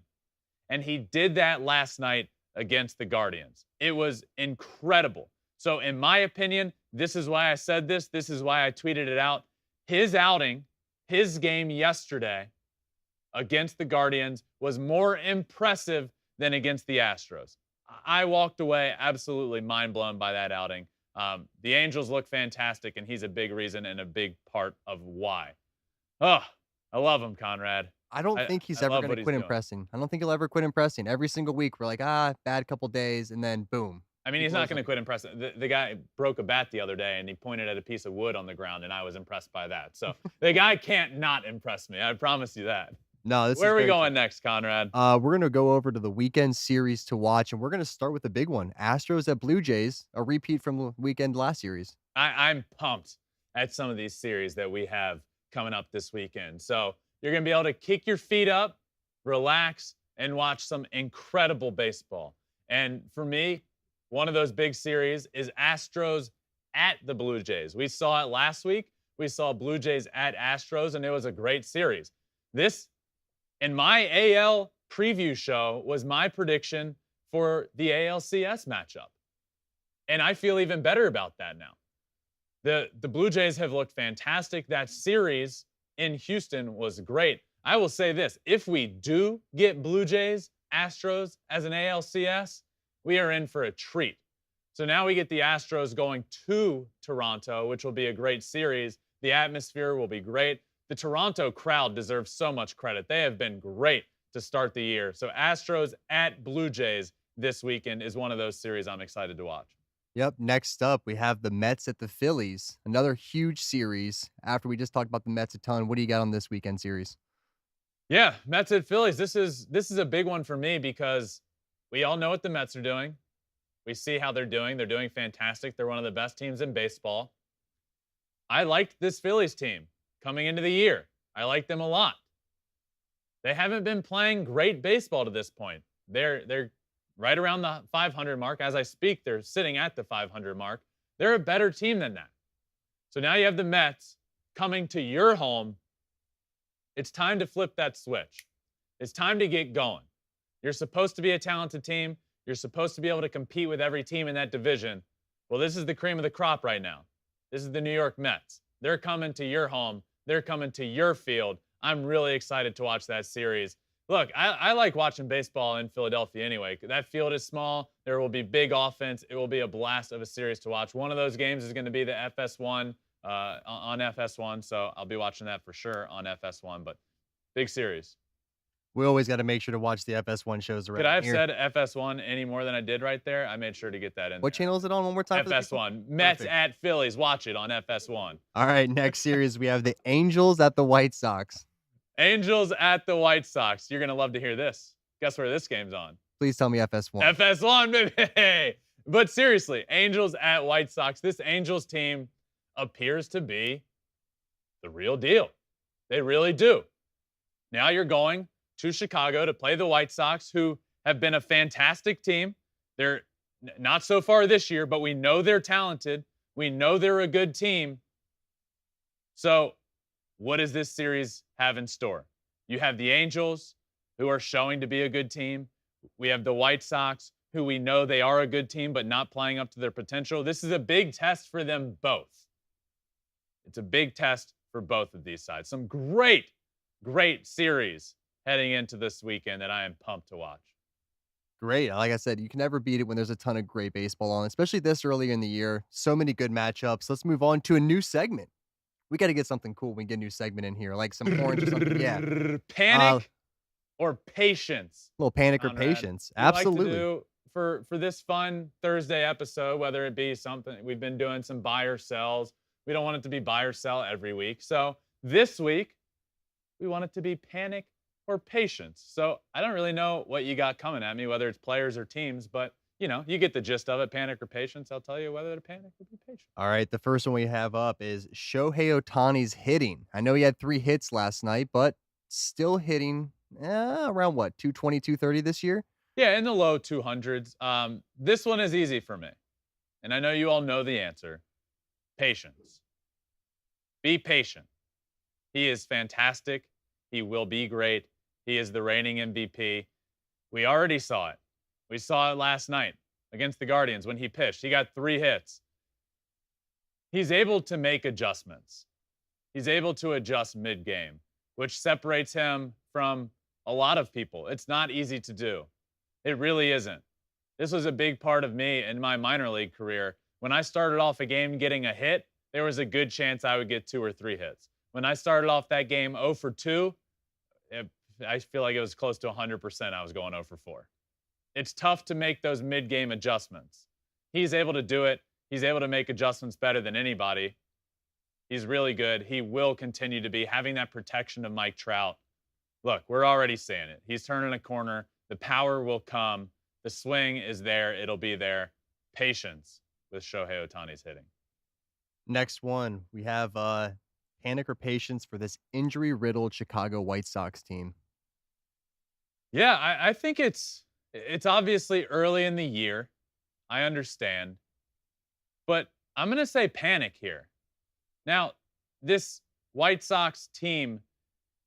And he did that last night against the Guardians. It was incredible. So in my opinion, this is why I said this. This is why I tweeted it out. His outing, his game yesterday against the Guardians was more impressive than against the Astros. I walked away absolutely mind blown by that outing. The Angels look fantastic, and he's a big reason and a big part of why. Oh, I love him, Conrad. I don't think he's ever going to quit impressing. I don't think he'll ever quit impressing. Every single week, we're like, bad couple days, and then boom. I mean, he's not going to quit impressing. The guy broke a bat the other day, and he pointed at a piece of wood on the ground, and I was impressed by that. So the guy can't not impress me. I promise you that. No, Where are we going next, Conrad? We're going to go over to the weekend series to watch, and we're going to start with the big one. Astros at Blue Jays, a repeat from the weekend last series. I'm pumped at some of these series that we have coming up this weekend. So you're going to be able to kick your feet up, relax, and watch some incredible baseball. And for me, one of those big series is Astros at the Blue Jays. We saw it last week. We saw Blue Jays at Astros, and it was a great series. This, in my AL preview show, was my prediction for the ALCS matchup. And I feel even better about that now. The Blue Jays have looked fantastic. That series in Houston was great. I will say this, if we do get Blue Jays, Astros as an ALCS, we are in for a treat. So now we get the Astros going to Toronto, which will be a great series. The atmosphere will be great. the Toronto crowd deserves so much credit. They have been great to start the year. So Astros at Blue Jays this weekend is one of those series I'm excited to watch. Yep. Next up, we have the Mets at the Phillies. Another huge series. After we just talked about the Mets a ton, what do you got on this weekend series? Yeah, Mets at Phillies. This is a big one for me because we all know what the Mets are doing. We see how they're doing. They're doing fantastic. They're one of the best teams in baseball. I liked this Phillies team coming into the year. I like them a lot. They haven't been playing great baseball to this point. They're right around the 500 mark. As I speak, they're sitting at the 500 mark. They're a better team than that. So now you have the Mets coming to your home. It's time to flip that switch. It's time to get going. You're supposed to be a talented team. You're supposed to be able to compete with every team in that division. Well, this is the cream of the crop right now. This is the New York Mets. They're coming to your home. They're coming to your field. I'm really excited to watch that series. Look, I like watching baseball in Philadelphia anyway. That field is small. There will be big offense. It will be a blast of a series to watch. One of those games is going to be the FS1 on FS1, so I'll be watching that for sure on FS1, but big series. We always got to make sure to watch the FS1 shows around Could I have here. said FS1 any more than I did right there? I made sure to get that in What there. channel is it on one more time? FS1. Mets Perfect. at Phillies. Watch it on FS1. All right, next series, we have the Angels at the White Sox. Angels at the White Sox. You're going to love to hear this. Guess where this game's on? Please tell me FS1. FS1, baby. But seriously, Angels at White Sox. This Angels team appears to be the real deal. They really do. Now you're going to Chicago to play the White Sox, who have been a fantastic team. They're not so far this year, but we know they're talented. We know they're a good team. So what does this series have in store? You have the Angels, who are showing to be a good team. We have the White Sox, who we know they are a good team, but not playing up to their potential. This is a big test for them both. It's a big test for both of these sides. Some great series heading into this weekend that I am pumped to watch. Great. Like I said, you can never beat it when there's a ton of great baseball on, especially this early in the year. So many good matchups. Let's move on to a new segment. We got to get something cool when we get a new segment in here, like some orange or something. Yeah. Panic or patience? A little panic Conrad. or patience. We like to Absolutely. do for this fun Thursday episode, whether it be something we've been doing some buy or sells. We don't want it to be buy or sell every week. So this week, we want it to be panic or patience. So I don't really know what you got coming at me, whether it's players or teams, but you get the gist of it. Panic or patience. I'll tell you whether to panic or be patient. All right. The first one we have up is Shohei Ohtani's hitting. I know he had 3 hits last night, but still hitting around what, 220, 230 this year? Yeah, in the low 200s. This one is easy for me. And I know you all know the answer. Patience. Be patient. He is fantastic. He will be great. He is the reigning MVP. We already saw it. We saw it last night against the Guardians when he pitched. He got 3 hits. He's able to make adjustments. He's able to adjust mid-game, which separates him from a lot of people. It's not easy to do. It really isn't. This was a big part of me in my minor league career. When I started off a game getting a hit, there was a good chance I would get 2 or 3 hits. When I started off that game 0 for 2, I feel like it was close to 100% I was going 0 for 4. It's tough to make those mid-game adjustments. He's able to do it. He's able to make adjustments better than anybody. He's really good. He will continue to be having that protection of Mike Trout. Look, we're already seeing it. He's turning a corner. The power will come. The swing is there. It'll be there. Patience with Shohei Ohtani's hitting. Next one, we have panic or patience for this injury-riddled Chicago White Sox team. Yeah, I think it's obviously early in the year. I understand. But I'm going to say panic here. Now, this White Sox team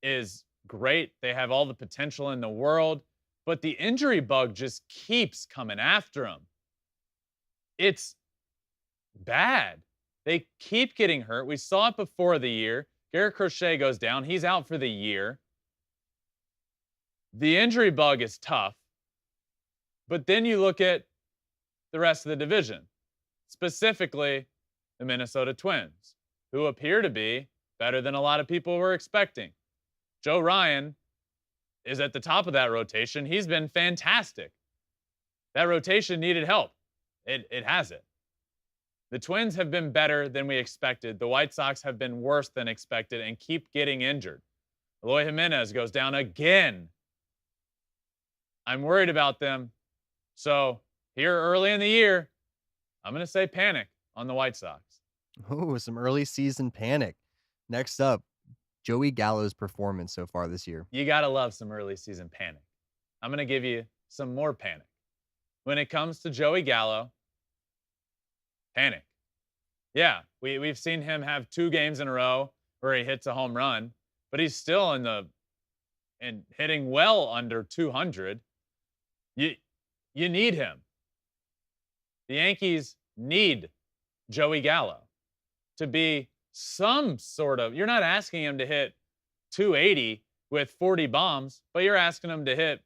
is great. They have all the potential in the world, but the injury bug just keeps coming after them. It's bad. They keep getting hurt. We saw it before the year. Garrett Crochet goes down. He's out for the year. The injury bug is tough. But then you look at the rest of the division, specifically the Minnesota Twins, who appear to be better than a lot of people were expecting. Joe Ryan is at the top of that rotation. He's been fantastic. That rotation needed help. It has it. The Twins have been better than we expected. The White Sox have been worse than expected and keep getting injured. Eloy Jimenez goes down again. I'm worried about them. So here early in the year, I'm going to say panic on the White Sox. Oh, some early season panic. Next up, Joey Gallo's performance so far this year. You got to love some early season panic. I'm going to give you some more panic. When it comes to Joey Gallo, panic. Yeah, we've seen him have 2 games in a row where he hits a home run, but he's still in hitting well under 200. You need him. The Yankees need Joey Gallo to be some sort of, you're not asking him to hit 280 with 40 bombs, but you're asking him to hit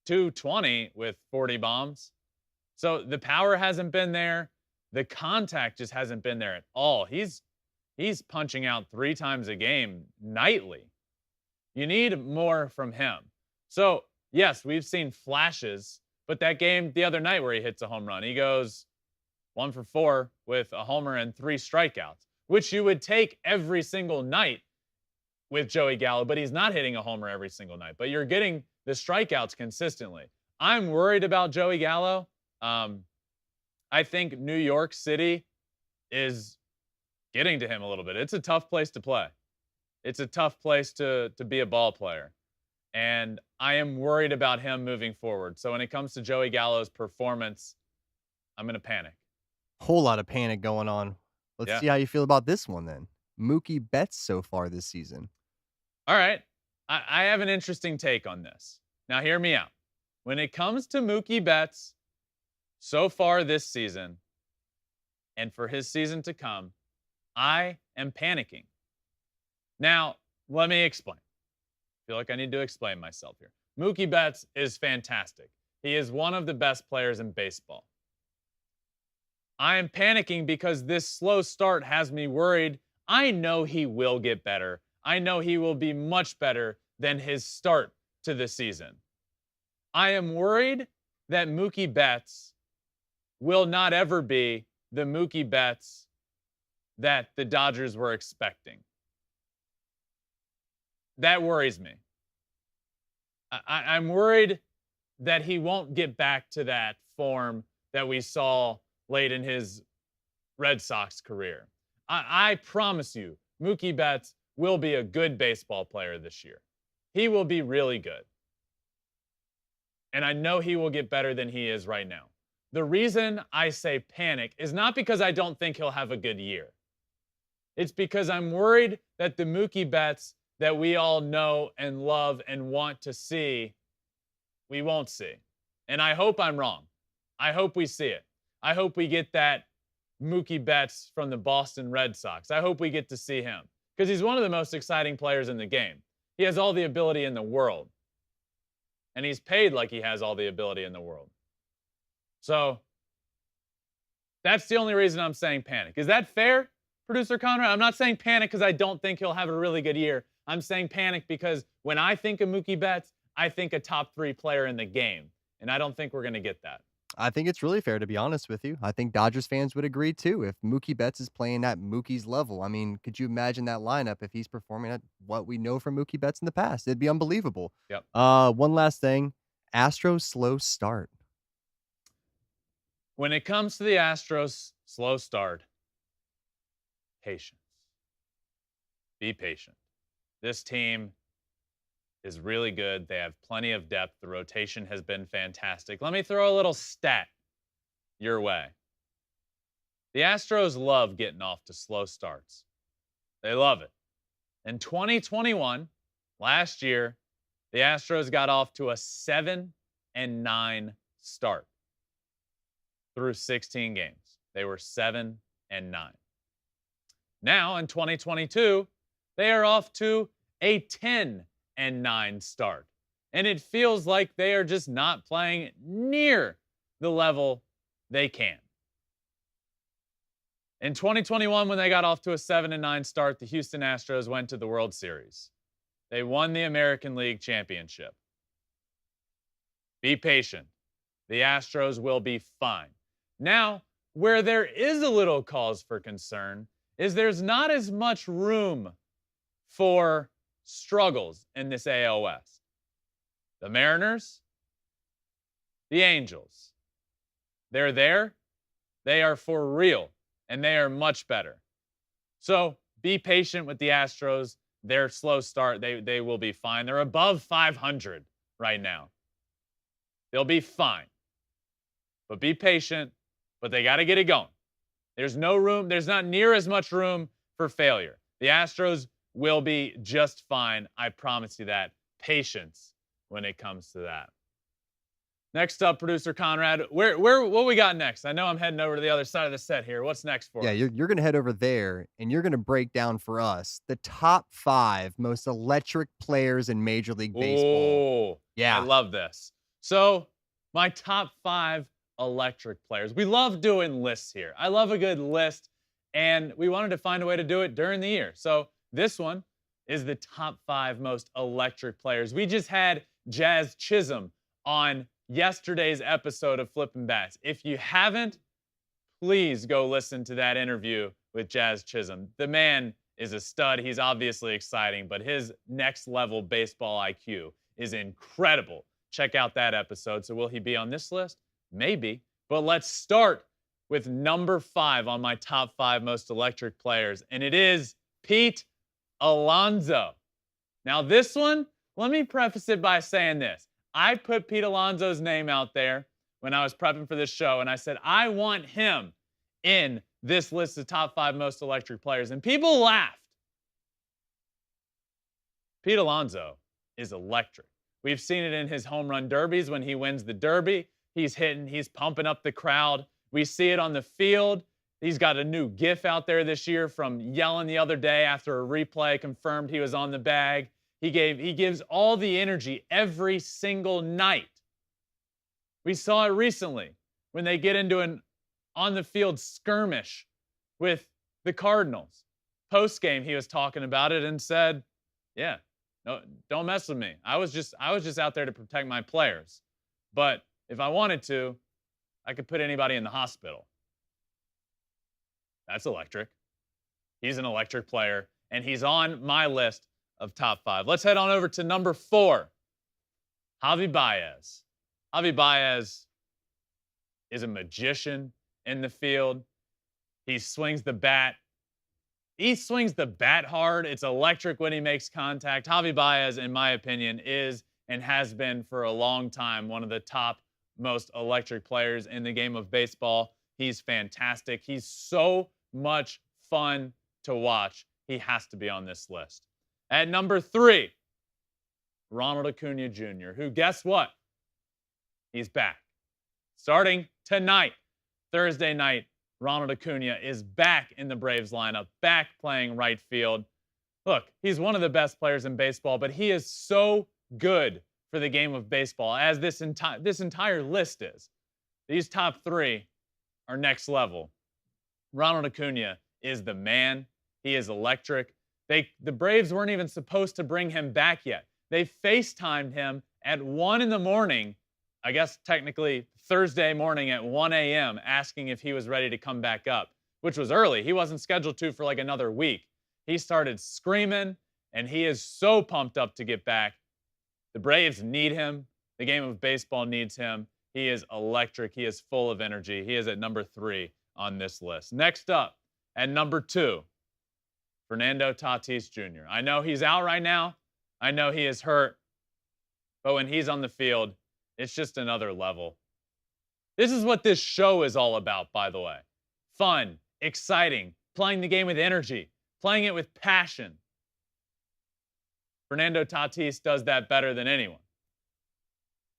220 with 40 bombs. So the power hasn't been there. The contact just hasn't been there at all. He's punching out 3 times a game nightly. You need more from him. So, yes, we've seen flashes, but that game the other night where he hits a home run, he goes 1 for 4 with a homer and 3 strikeouts, which you would take every single night with Joey Gallo, but he's not hitting a homer every single night. But you're getting the strikeouts consistently. I'm worried about Joey Gallo. I think New York City is getting to him a little bit. It's a tough place to play. It's a tough place to be a ball player. And I am worried about him moving forward. So when it comes to Joey Gallo's performance, I'm going to panic. Whole lot of panic going on. Let's see how you feel about this one then. Mookie Betts so far this season. All right. I have an interesting take on this. Now, hear me out. When it comes to Mookie Betts so far this season and for his season to come, I am panicking. Now, let me explain. I feel like I need to explain myself here. Mookie Betts is fantastic. He is one of the best players in baseball. I am panicking because this slow start has me worried. I know he will get better. I know he will be much better than his start to the season. I am worried that Mookie Betts will not ever be the Mookie Betts that the Dodgers were expecting. That worries me. I'm worried that he won't get back to that form that we saw late in his Red Sox career. I promise you, Mookie Betts will be a good baseball player this year. He will be really good. And I know he will get better than he is right now. The reason I say panic is not because I don't think he'll have a good year. It's because I'm worried that the Mookie Betts that we all know and love and want to see, we won't see. And I hope I'm wrong. I hope we see it. I hope we get that Mookie Betts from the Boston Red Sox. I hope we get to see him because he's one of the most exciting players in the game. He has all the ability in the world. And he's paid like he has all the ability in the world. So that's the only reason I'm saying panic. Is that fair, Producer Conrad? I'm not saying panic because I don't think he'll have a really good year. I'm saying panic because when I think of Mookie Betts, I think a top 3 player in the game. And I don't think we're going to get that. I think it's really fair, to be honest with you. I think Dodgers fans would agree, too, if Mookie Betts is playing at Mookie's level. I mean, could you imagine that lineup if he's performing at what we know from Mookie Betts in the past? It'd be unbelievable. Yep. One last thing. Astros slow start. When it comes to the Astros slow start, patience. Be patient. This team is really good. They have plenty of depth. The rotation has been fantastic. Let me throw a little stat your way. The Astros love getting off to slow starts. They love it. In 2021, last year, the Astros got off to a 7-9 start through 16 games. They were 7-9. Now in 2022, they are off to a 10-9 start. And it feels like they are just not playing near the level they can. In 2021, when they got off to a 7-9 start, the Houston Astros went to the World Series. They won the American League Championship. Be patient. The Astros will be fine. Now, where there is a little cause for concern is there's not as much room for struggles in this AL West. The Mariners, the Angels, they're there. They are for real, and they are much better. So be patient with the Astros. Their slow start, they will be fine. They're above 500 right now. They'll be fine. But be patient, but they got to get it going. There's no room. There's not near as much room for failure. The Astros will be just fine. I promise you that. Patience when it comes to that. Next up, producer Conrad, what we got next? I know I'm heading over to the other side of the set here. What's next for us? Yeah, you're going to head over there, and you're going to break down for us the top 5 most electric players in Major League Baseball. Oh, yeah. I love this. So, my top 5 electric players. We love doing lists here. I love a good list, and we wanted to find a way to do it during the year. So, this one is the top 5 most electric players. We just had Jazz Chisholm on yesterday's episode of Flippin' Bats. If you haven't, please go listen to that interview with Jazz Chisholm. The man is a stud. He's obviously exciting, but his next level baseball IQ is incredible. Check out that episode. So will he be on this list? Maybe. But let's start with number 5 on my top 5 most electric players, and it is Pete Alonso. Now this one, let me preface it by saying this. I put Pete Alonso's name out there when I was prepping for this show, and I said, I want him in this list of top 5 most electric players. And people laughed. Pete Alonso is electric. We've seen it in his home run derbies when he wins the derby. He's hitting, he's pumping up the crowd. We see it on the field. He's got a new gif out there this year from yelling the other day after a replay confirmed he was on the bag. He gives all the energy every single night. We saw it recently when they get into an on-the-field skirmish with the Cardinals. Post-game, he was talking about it and said, yeah, no, don't mess with me. I was just out there to protect my players. But if I wanted to, I could put anybody in the hospital. That's electric. He's an electric player, and he's on my list of top 5. Let's head on over to number 4, Javi Baez. Javi Baez is a magician in the field. He swings the bat. He swings the bat hard. It's electric when he makes contact. Javi Baez, in my opinion, is and has been for a long time one of the top most electric players in the game of baseball. He's fantastic. He's so much fun to watch. He has to be on this list. At number 3, Ronald Acuna Jr., who, guess what? He's back. Starting tonight, Thursday night, Ronald Acuna is back in the Braves lineup, back playing right field. Look, he's one of the best players in baseball, but he is so good for the game of baseball, as this entire list is. These top 3 are next level. Ronald Acuna is the man. He is electric. The Braves weren't even supposed to bring him back yet. They FaceTimed him at 1 in the morning, I guess technically Thursday morning at 1 a.m., asking if he was ready to come back up, which was early. He wasn't scheduled to for like another week. He started screaming, and he is so pumped up to get back. The Braves need him. The game of baseball needs him. He is electric. He is full of energy. He is at number 3 on this list. Next up, at number 2, Fernando Tatis Jr. I know he's out right now. I know he is hurt. But when he's on the field, it's just another level. This is what this show is all about, by the way. Fun, exciting, playing the game with energy, playing it with passion. Fernando Tatis does that better than anyone.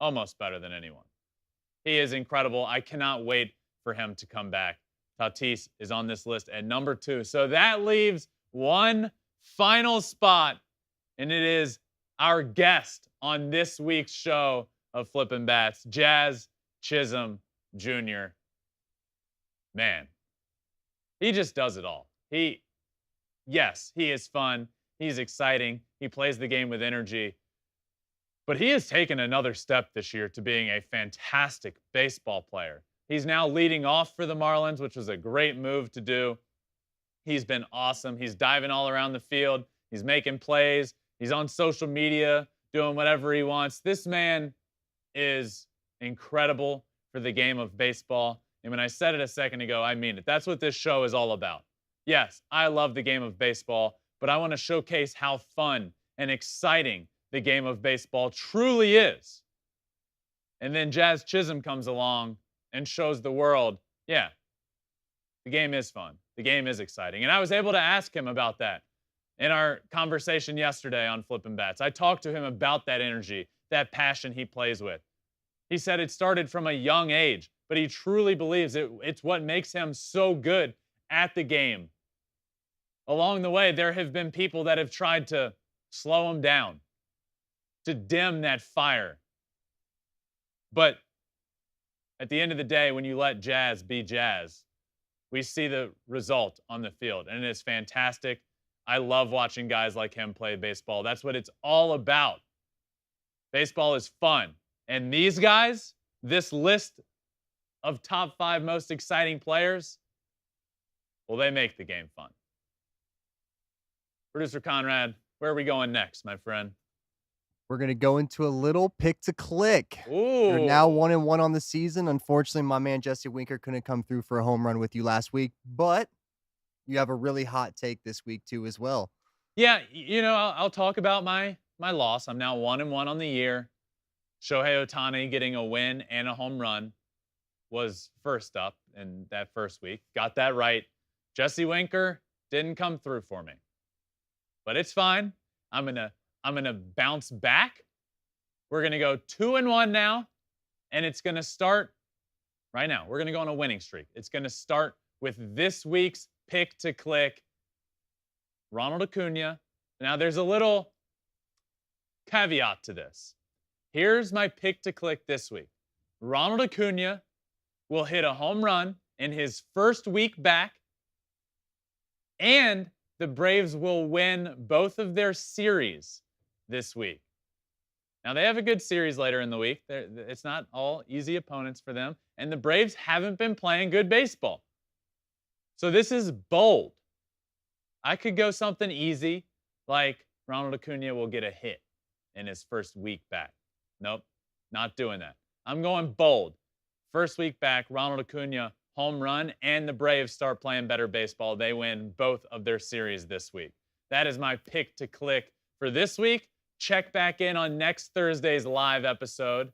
Almost better than anyone. He is incredible. I cannot wait for him to come back. Tatis is on this list at number 2. So that leaves one final spot, and it is our guest on this week's show of Flippin' Bats, Jazz Chisholm Jr. Man, He just does it all. Yes, he is fun. He's exciting. He plays the game with energy. But he has taken another step this year to being a fantastic baseball player. He's now leading off for the Marlins, which was a great move to do. He's been awesome. He's diving all around the field. He's making plays. He's on social media doing whatever he wants. This man is incredible for the game of baseball. And when I said it a second ago, I mean it. That's what this show is all about. Yes, I love the game of baseball, but I want to showcase how fun and exciting the game of baseball truly is. And then Jazz Chisholm comes along and shows the world, yeah, the game is fun. The game is exciting. And I was able to ask him about that in our conversation yesterday on Flippin' Bats. I talked to him about that energy, that passion he plays with. He said it started from a young age, but he truly believes it's what makes him so good at the game. Along the way, there have been people that have tried to slow him down, to dim that fire. But at the end of the day, when you let Jazz be Jazz, we see the result on the field, and it is fantastic. I love watching guys like him play baseball. That's what it's all about. Baseball is fun. And these guys, this list of top 5 most exciting players, well, they make the game fun. Producer Conrad, where are we going next, my friend? We're going to go into a little pick to click. Ooh. You're now 1-1 on the season. Unfortunately, my man Jesse Winker couldn't come through for a home run with you last week, but you have a really hot take this week too as well. Yeah, you know, I'll talk about my loss. I'm now 1-1 on the year. Shohei Ohtani getting a win and a home run was first up in that first week. Got that right. Jesse Winker didn't come through for me. But it's fine. I'm gonna bounce back. We're gonna go 2-1 now, and it's gonna start right now. We're gonna go on a winning streak. It's gonna start with this week's pick to click. Ronald Acuna. Now there's a little caveat to this. Here's my pick to click this week. Ronald Acuna will hit a home run in his first week back, and the Braves will win both of their series this week. Now, they have a good series later in the week. It's not all easy opponents for them, and the Braves haven't been playing good baseball. So this is bold. I could go something easy, like Ronald Acuna will get a hit in his first week back. Nope, not doing that. I'm going bold. First week back, Ronald Acuna, home run, and the Braves start playing better baseball. They win both of their series this week. That is my pick to click for this week. Check back in on next Thursday's live episode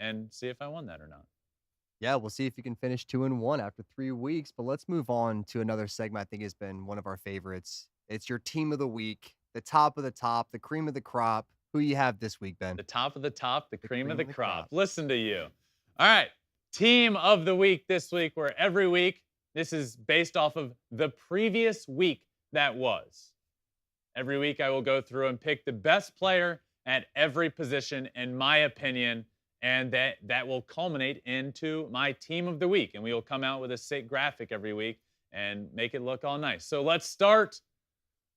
and see if I won that or not. Yeah, we'll see if you can finish 2-1 after 3 weeks. But let's move on to another segment I think has been one of our favorites. It's your team of the week, the top of the top, the cream of the crop. Who you have this week, Ben? The top of the top, the cream of the crop. Listen to you. All right. Team of the week this week, where every week, this is based off of the previous week that was. Every week I will go through and pick the best player at every position, in my opinion, and that will culminate into my team of the week. And we will come out with a sick graphic every week and make it look all nice. So let's start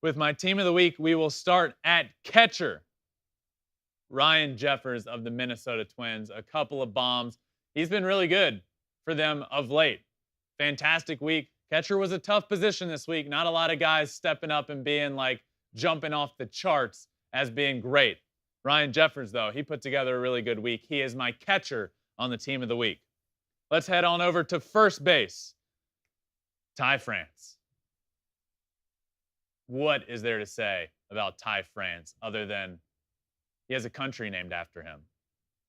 with my team of the week. We will start at catcher. Ryan Jeffers of the Minnesota Twins. A couple of bombs. He's been really good for them of late. Fantastic week. Catcher was a tough position this week. Not a lot of guys stepping up and being like jumping off the charts as being great. Ryan Jeffers, though, he put together a really good week. He is my catcher on the team of the week. Let's head on over to first base. Ty France. What is there to say about Ty France other than he has a country named after him?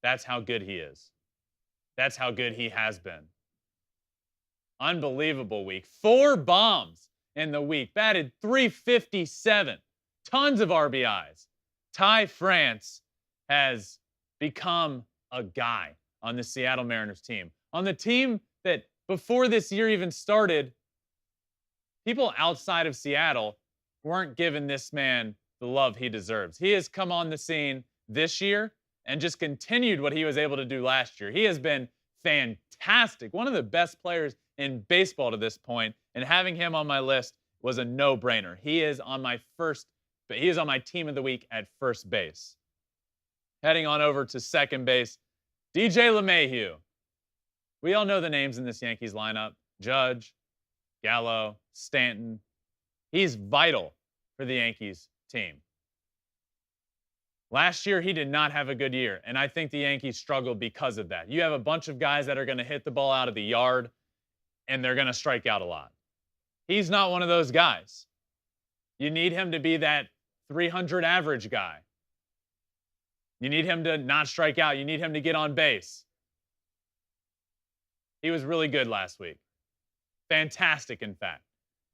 That's how good he is. That's how good he has been. Unbelievable week. 4 bombs in the week. Batted .357. Tons of RBIs. Ty France has become a guy on the Seattle Mariners team. On the team that before this year even started, people outside of Seattle weren't giving this man the love he deserves. He has come on the scene this year and just continued what he was able to do last year. He has been fantastic. One of the best players in baseball to this point, and having him on my list was a no-brainer. He is on my team of the week at first base. Heading on over to second base, DJ LeMahieu. We all know the names in this Yankees lineup. Judge, Gallo, Stanton. He's vital for the Yankees team. Last year, he did not have a good year, and I think the Yankees struggled because of that. You have a bunch of guys that are going to hit the ball out of the yard, and they're going to strike out a lot. He's not one of those guys. You need him to be that 300 average guy. You need him to not strike out. You need him to get on base. He was really good last week. Fantastic, in fact.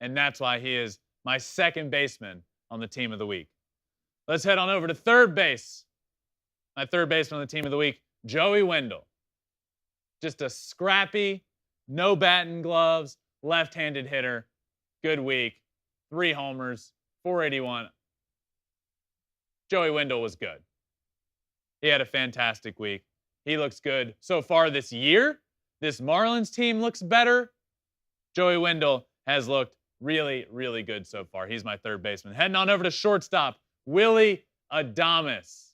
And that's why he is my second baseman on the team of the week. Let's head on over to third base. My third baseman on the team of the week, Joey Wendell. Just a scrappy, no batting gloves, left-handed hitter. Good week. 3 homers, 481. Joey Wendell was good. He had a fantastic week. He looks good so far this year. This Marlins team looks better. Joey Wendell has looked really, really good so far. He's my third baseman. Heading on over to shortstop, Willy Adames.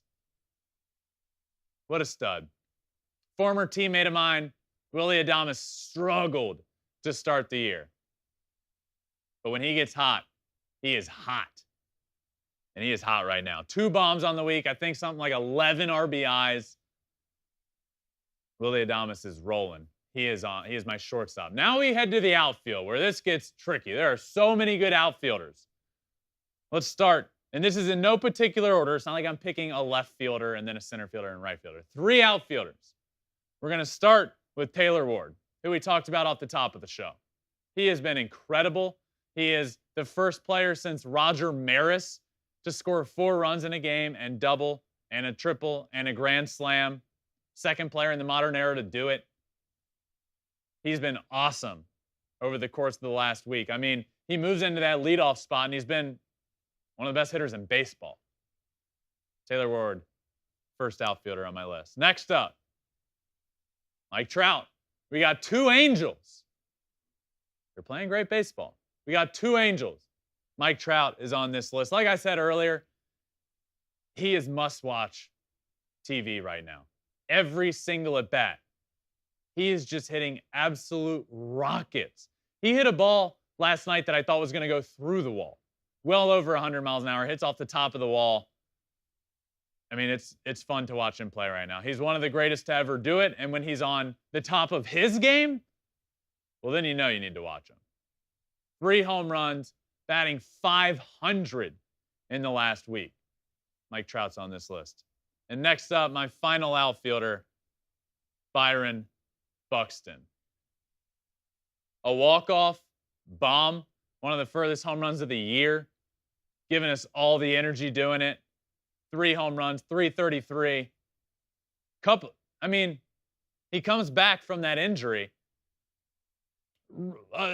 What a stud. Former teammate of mine, Willy Adames, struggled to start the year. But when he gets hot, he is hot. And he is hot right now. 2 bombs on the week. I think something like 11 RBIs. Willy Adames is rolling. He is my shortstop. Now we head to the outfield where this gets tricky. There are so many good outfielders. Let's start. And this is in no particular order. It's not like I'm picking a left fielder and then a center fielder and right fielder. 3 outfielders. We're going to start with Taylor Ward, who we talked about off the top of the show. He has been incredible. He is the first player since Roger Maris to score 4 runs in a game and double and a triple and a grand slam. Second player in the modern era to do it. He's been awesome over the course of the last week. I mean, he moves into that leadoff spot, and he's been one of the best hitters in baseball. Taylor Ward, first outfielder on my list. Next up, Mike Trout. We got 2 Angels. They're playing great baseball. We got 2 Angels. Mike Trout is on this list. Like I said earlier, he is must-watch TV right now. Every single at-bat. He is just hitting absolute rockets. He hit a ball last night that I thought was going to go through the wall. Well over 100 miles an hour. Hits off the top of the wall. I mean, it's fun to watch him play right now. He's one of the greatest to ever do it. And when he's on the top of his game, well, then you know you need to watch him. 3 home runs, batting .500 in the last week. Mike Trout's on this list. And next up, my final outfielder, Byron Buxton. A walk-off bomb, one of the furthest home runs of the year, giving us all the energy doing it. 3 home runs, 333. He comes back from that injury,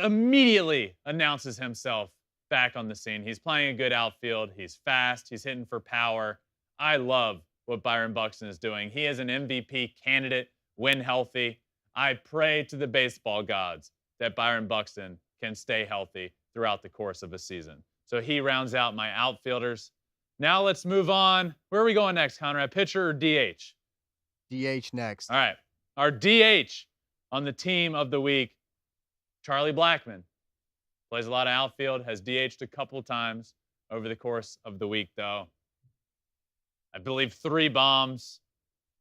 immediately announces himself back on the scene. He's playing a good outfield. He's fast. He's hitting for power. I love what Byron Buxton is doing. He is an MVP candidate when healthy. I pray to the baseball gods that Byron Buxton can stay healthy throughout the course of a season. So he rounds out my outfielders. Now let's move on. Where are we going next, Conrad? Pitcher or DH? DH next. All right. Our DH on the team of the week, Charlie Blackmon. Plays a lot of outfield, has DH'd a couple times over the course of the week, though. I believe 3 bombs.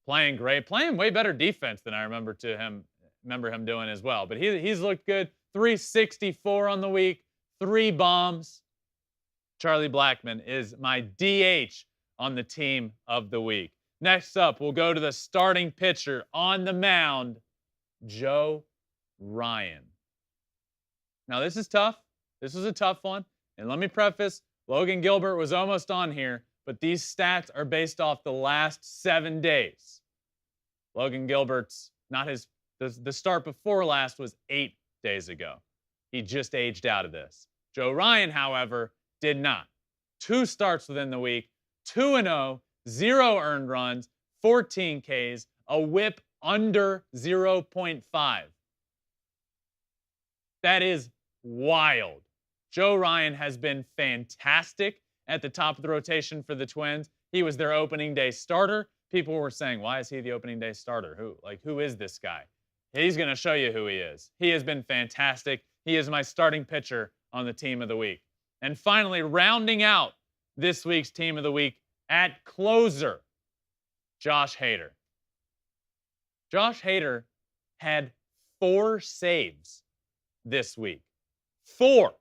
Playing great. Playing way better defense than I remember him doing as well. But he's looked good. 364 on the week. 3 bombs. Charlie Blackmon is my DH on the team of the week. Next up, we'll go to the starting pitcher on the mound, Joe Ryan. Now, this is tough. This was a tough one. And let me preface, Logan Gilbert was almost on here, but these stats are based off the last 7 days. Logan Gilbert's, the start before last was 8 days ago. He just aged out of this. Joe Ryan, however, did not. 2 starts within the week, 2-0, 0 earned runs, 14 Ks, a whip under 0.5. That is wild. Joe Ryan has been fantastic at the top of the rotation for the Twins. He was their opening day starter. People were saying, why is he the opening day starter? Who is this guy? He's going to show you who he is. He has been fantastic. He is my starting pitcher on the team of the week. And finally, rounding out this week's team of the week at closer, Josh Hader. Josh Hader had 4 saves this week. 4.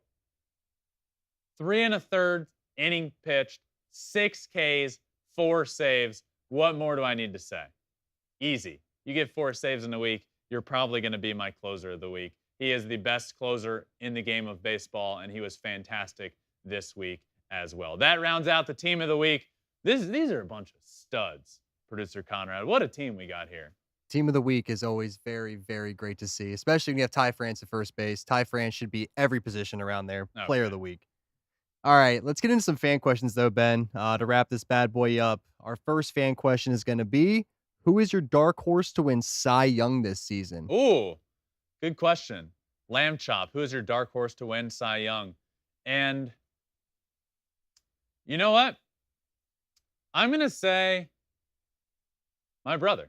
3 1/3 inning pitched, 6 Ks, 4 saves. What more do I need to say? Easy. You get 4 saves in a week, you're probably going to be my closer of the week. He is the best closer in the game of baseball, and he was fantastic this week as well. That rounds out the team of the week. These are a bunch of studs, producer Conrad. What a team we got here. Team of the week is always very, very great to see, especially when you have Ty France at first base. Ty France should be every position around there. Okay. Player of the week. All right, let's get into some fan questions, though, Ben, to wrap this bad boy up. Our first fan question is going to be, who is your dark horse to win Cy Young this season? Ooh, good question. Lamb Chop, who is your dark horse to win Cy Young? And you know what? I'm going to say my brother.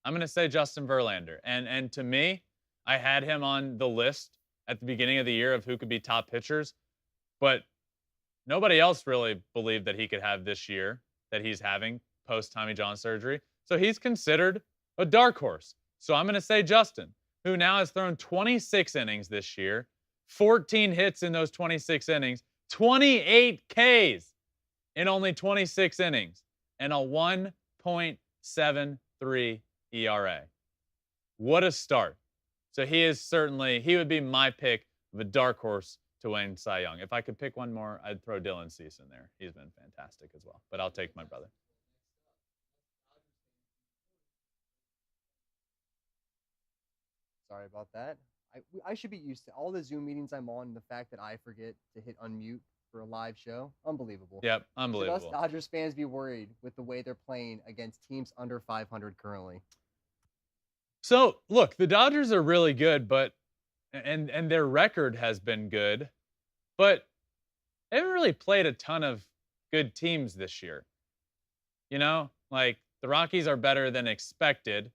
I'm going to say Justin Verlander. And to me, I had him on the list at the beginning of the year of who could be top pitchers, but nobody else really believed that he could have this year that he's having post Tommy John surgery. So he's considered a dark horse. So I'm going to say Justin, who now has thrown 26 innings this year, 14 hits in those 26 innings, 28 Ks in only 26 innings, and a 1.73 ERA. What a start. So he would be my pick of a dark horse to win Cy Young. If I could pick one more, I'd throw Dylan Cease in there. He's been fantastic as well. But I'll take my brother. Sorry about that. I should be used to all the Zoom meetings I'm on, the fact that I forget to hit unmute for a live show. Unbelievable. Yep, unbelievable. Should us Dodgers fans be worried with the way they're playing against teams under 500 currently? So, look, the Dodgers are really good, but and their record has been good, but they haven't really played a ton of good teams this year. You know, like the Rockies are better than expected,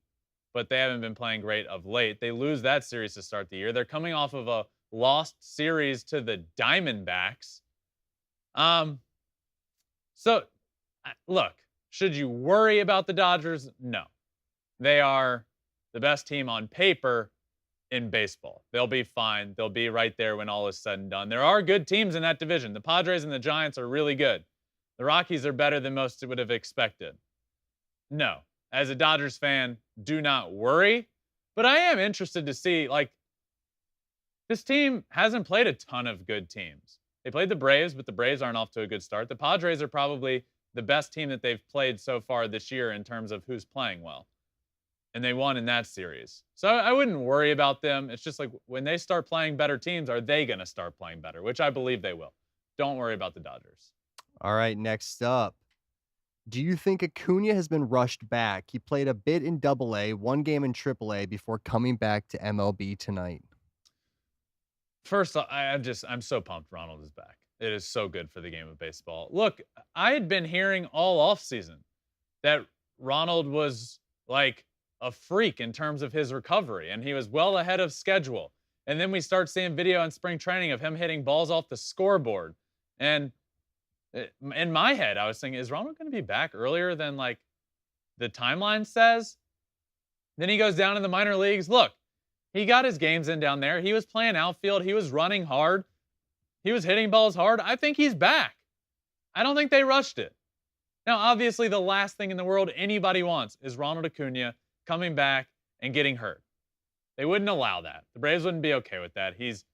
but they haven't been playing great of late. They lose that series to start the year. They're coming off of a lost series to the Diamondbacks. So, look, should you worry about the Dodgers? No. They are the best team on paper in baseball. They'll be fine. They'll be right there when all is said and done. There are good teams in that division. The Padres and the Giants are really good. The Rockies are better than most would have expected. No. As a Dodgers fan, do not worry. But I am interested to see, this team hasn't played a ton of good teams. They played the Braves, but the Braves aren't off to a good start. The Padres are probably the best team that they've played so far this year in terms of who's playing well. And they won in that series. So I wouldn't worry about them. It's just when they start playing better teams, are they going to start playing better? Which I believe they will. Don't worry about the Dodgers. All right, next up. Do you think Acuna has been rushed back? He played a bit in AA, 1 game in AAA before coming back to MLB tonight. First, I'm so pumped Ronald is back. It is so good for the game of baseball. Look, I had been hearing all offseason that Ronald was like a freak in terms of his recovery, and he was well ahead of schedule. And then we start seeing video in spring training of him hitting balls off the scoreboard. And in my head, I was thinking, is Ronald going to be back earlier than the timeline says? Then he goes down in the minor leagues. Look, he got his games in down there. He was playing outfield. He was running hard. He was hitting balls hard. I think he's back. I don't think they rushed it. Now, obviously, the last thing in the world anybody wants is Ronald Acuna coming back and getting hurt. They wouldn't allow that. The Braves wouldn't be okay with that. He's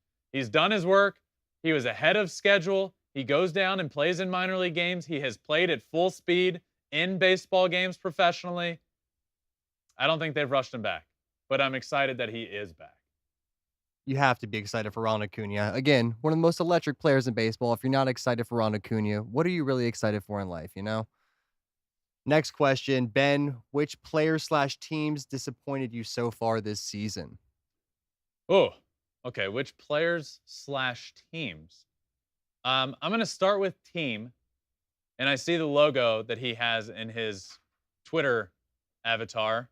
done his work. He was ahead of schedule. He goes down and plays in minor league games. He has played at full speed in baseball games professionally. I don't think they've rushed him back, but I'm excited that he is back. You have to be excited for Ronald Acuna. Again, one of the most electric players in baseball. If you're not excited for Ronald Acuna, what are you really excited for in life, you know? Next question, Ben, which players/teams disappointed you so far this season? Oh, Okay, which players/teams? I'm going to start with team, and I see the logo that he has in his Twitter avatar,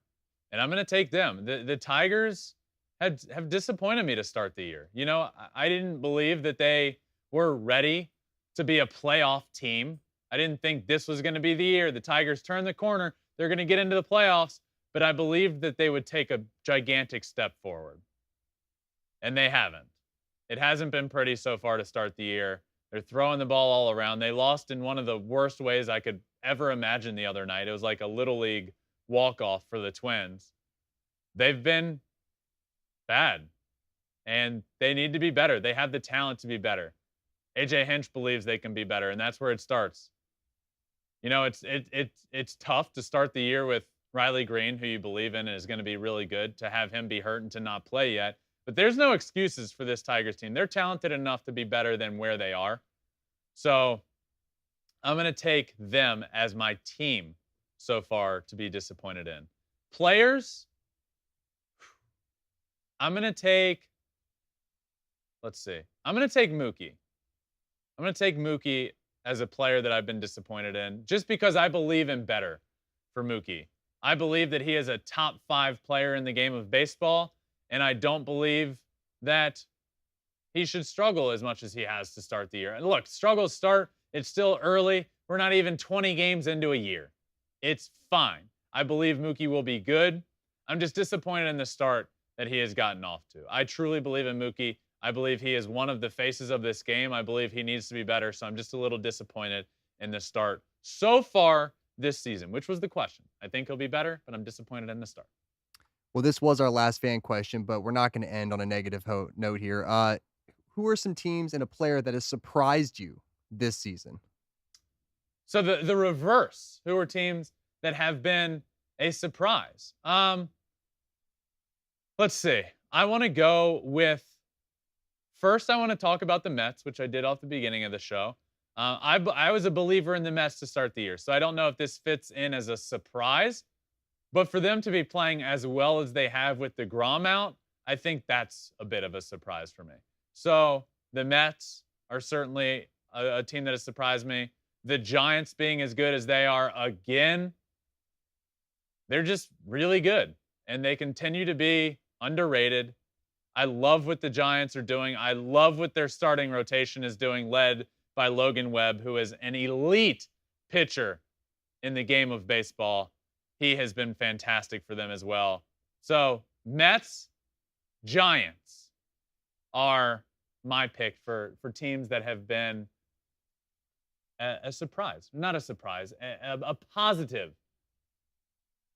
and I'm going to take them. The Tigers have disappointed me to start the year. You know, I didn't believe that they were ready to be a playoff team. I didn't think this was going to be the year. The Tigers turn the corner. They're going to get into the playoffs, but I believed that they would take a gigantic step forward. And they haven't. It hasn't been pretty so far to start the year. They're throwing the ball all around. They lost in one of the worst ways I could ever imagine the other night. It was like a little league walk-off for the Twins. They've been bad, and they need to be better. They have the talent to be better. AJ Hinch believes they can be better, and that's where it starts. You know, it's tough to start the year with Riley Green, who you believe in and is going to be really good, to have him be hurt and to not play yet. But there's no excuses for this Tigers team. They're talented enough to be better than where they are. So I'm going to take them as my team so far to be disappointed in. Players, I'm going to take, let's see. I'm going to take Mookie. I'm going to take Mookie as a player that I've been disappointed in, just because I believe in better for Mookie. I believe that he is a top 5 player in the game of baseball, and I don't believe that he should struggle as much as he has to start the year. And look, struggles start. It's still early. We're not even 20 games into a year. It's fine. I believe Mookie will be good. I'm just disappointed in the start that he has gotten off to. I truly believe in Mookie. I believe he is one of the faces of this game. I believe he needs to be better, so I'm just a little disappointed in the start so far this season, which was the question. I think he'll be better, but I'm disappointed in the start. Well, this was our last fan question, but we're not going to end on a negative note here. Who are some teams and a player that has surprised you this season? So the reverse. Who are teams that have been a surprise? Let's see. I want to go with, first I want to talk about the Mets, which I did off the beginning of the show. I was a believer in the Mets to start the year, so I don't know if this fits in as a surprise. But for them to be playing as well as they have with DeGrom out, I think that's a bit of a surprise for me. So the Mets are certainly a team that has surprised me. The Giants being as good as they are again, they're just really good. And they continue to be underrated. I love what the Giants are doing. I love what their starting rotation is doing, led by Logan Webb, who is an elite pitcher in the game of baseball. He has been fantastic for them as well. So Mets, Giants are my pick for teams that have been a surprise. Not a surprise, a positive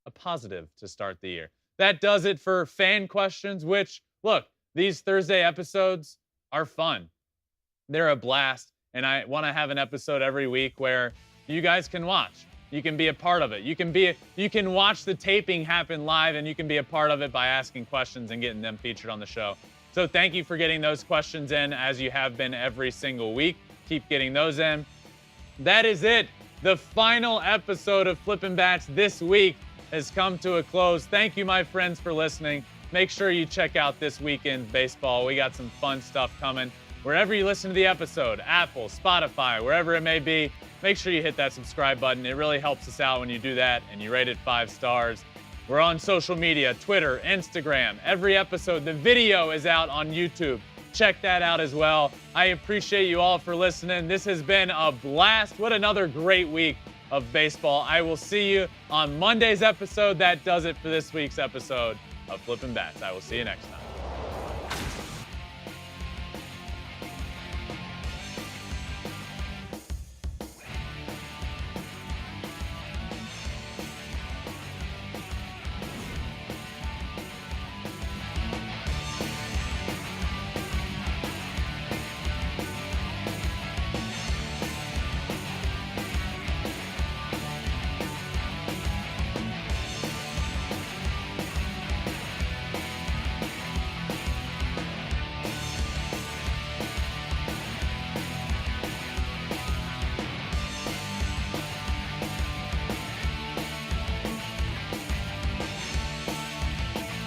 to start the year. That does it for fan questions, which, look, these Thursday episodes are fun. They're a blast, and I want to have an episode every week where you guys can watch. You can be a part of it. You can watch the taping happen live, and you can be a part of it by asking questions and getting them featured on the show. So thank you for getting those questions in, as you have been every single week. Keep getting those in. That is it. The final episode of Flippin' Bats this week has come to a close. Thank you, my friends, for listening. Make sure you check out this weekend's baseball. We got some fun stuff coming. Wherever you listen to the episode, Apple, Spotify, wherever it may be, make sure you hit that subscribe button. It really helps us out when you do that, and you rate it 5 stars. We're on social media, Twitter, Instagram. Every episode, the video is out on YouTube. Check that out as well. I appreciate you all for listening. This has been a blast. What another great week of baseball. I will see you on Monday's episode. That does it for this week's episode of Flippin' Bats. I will see you next time.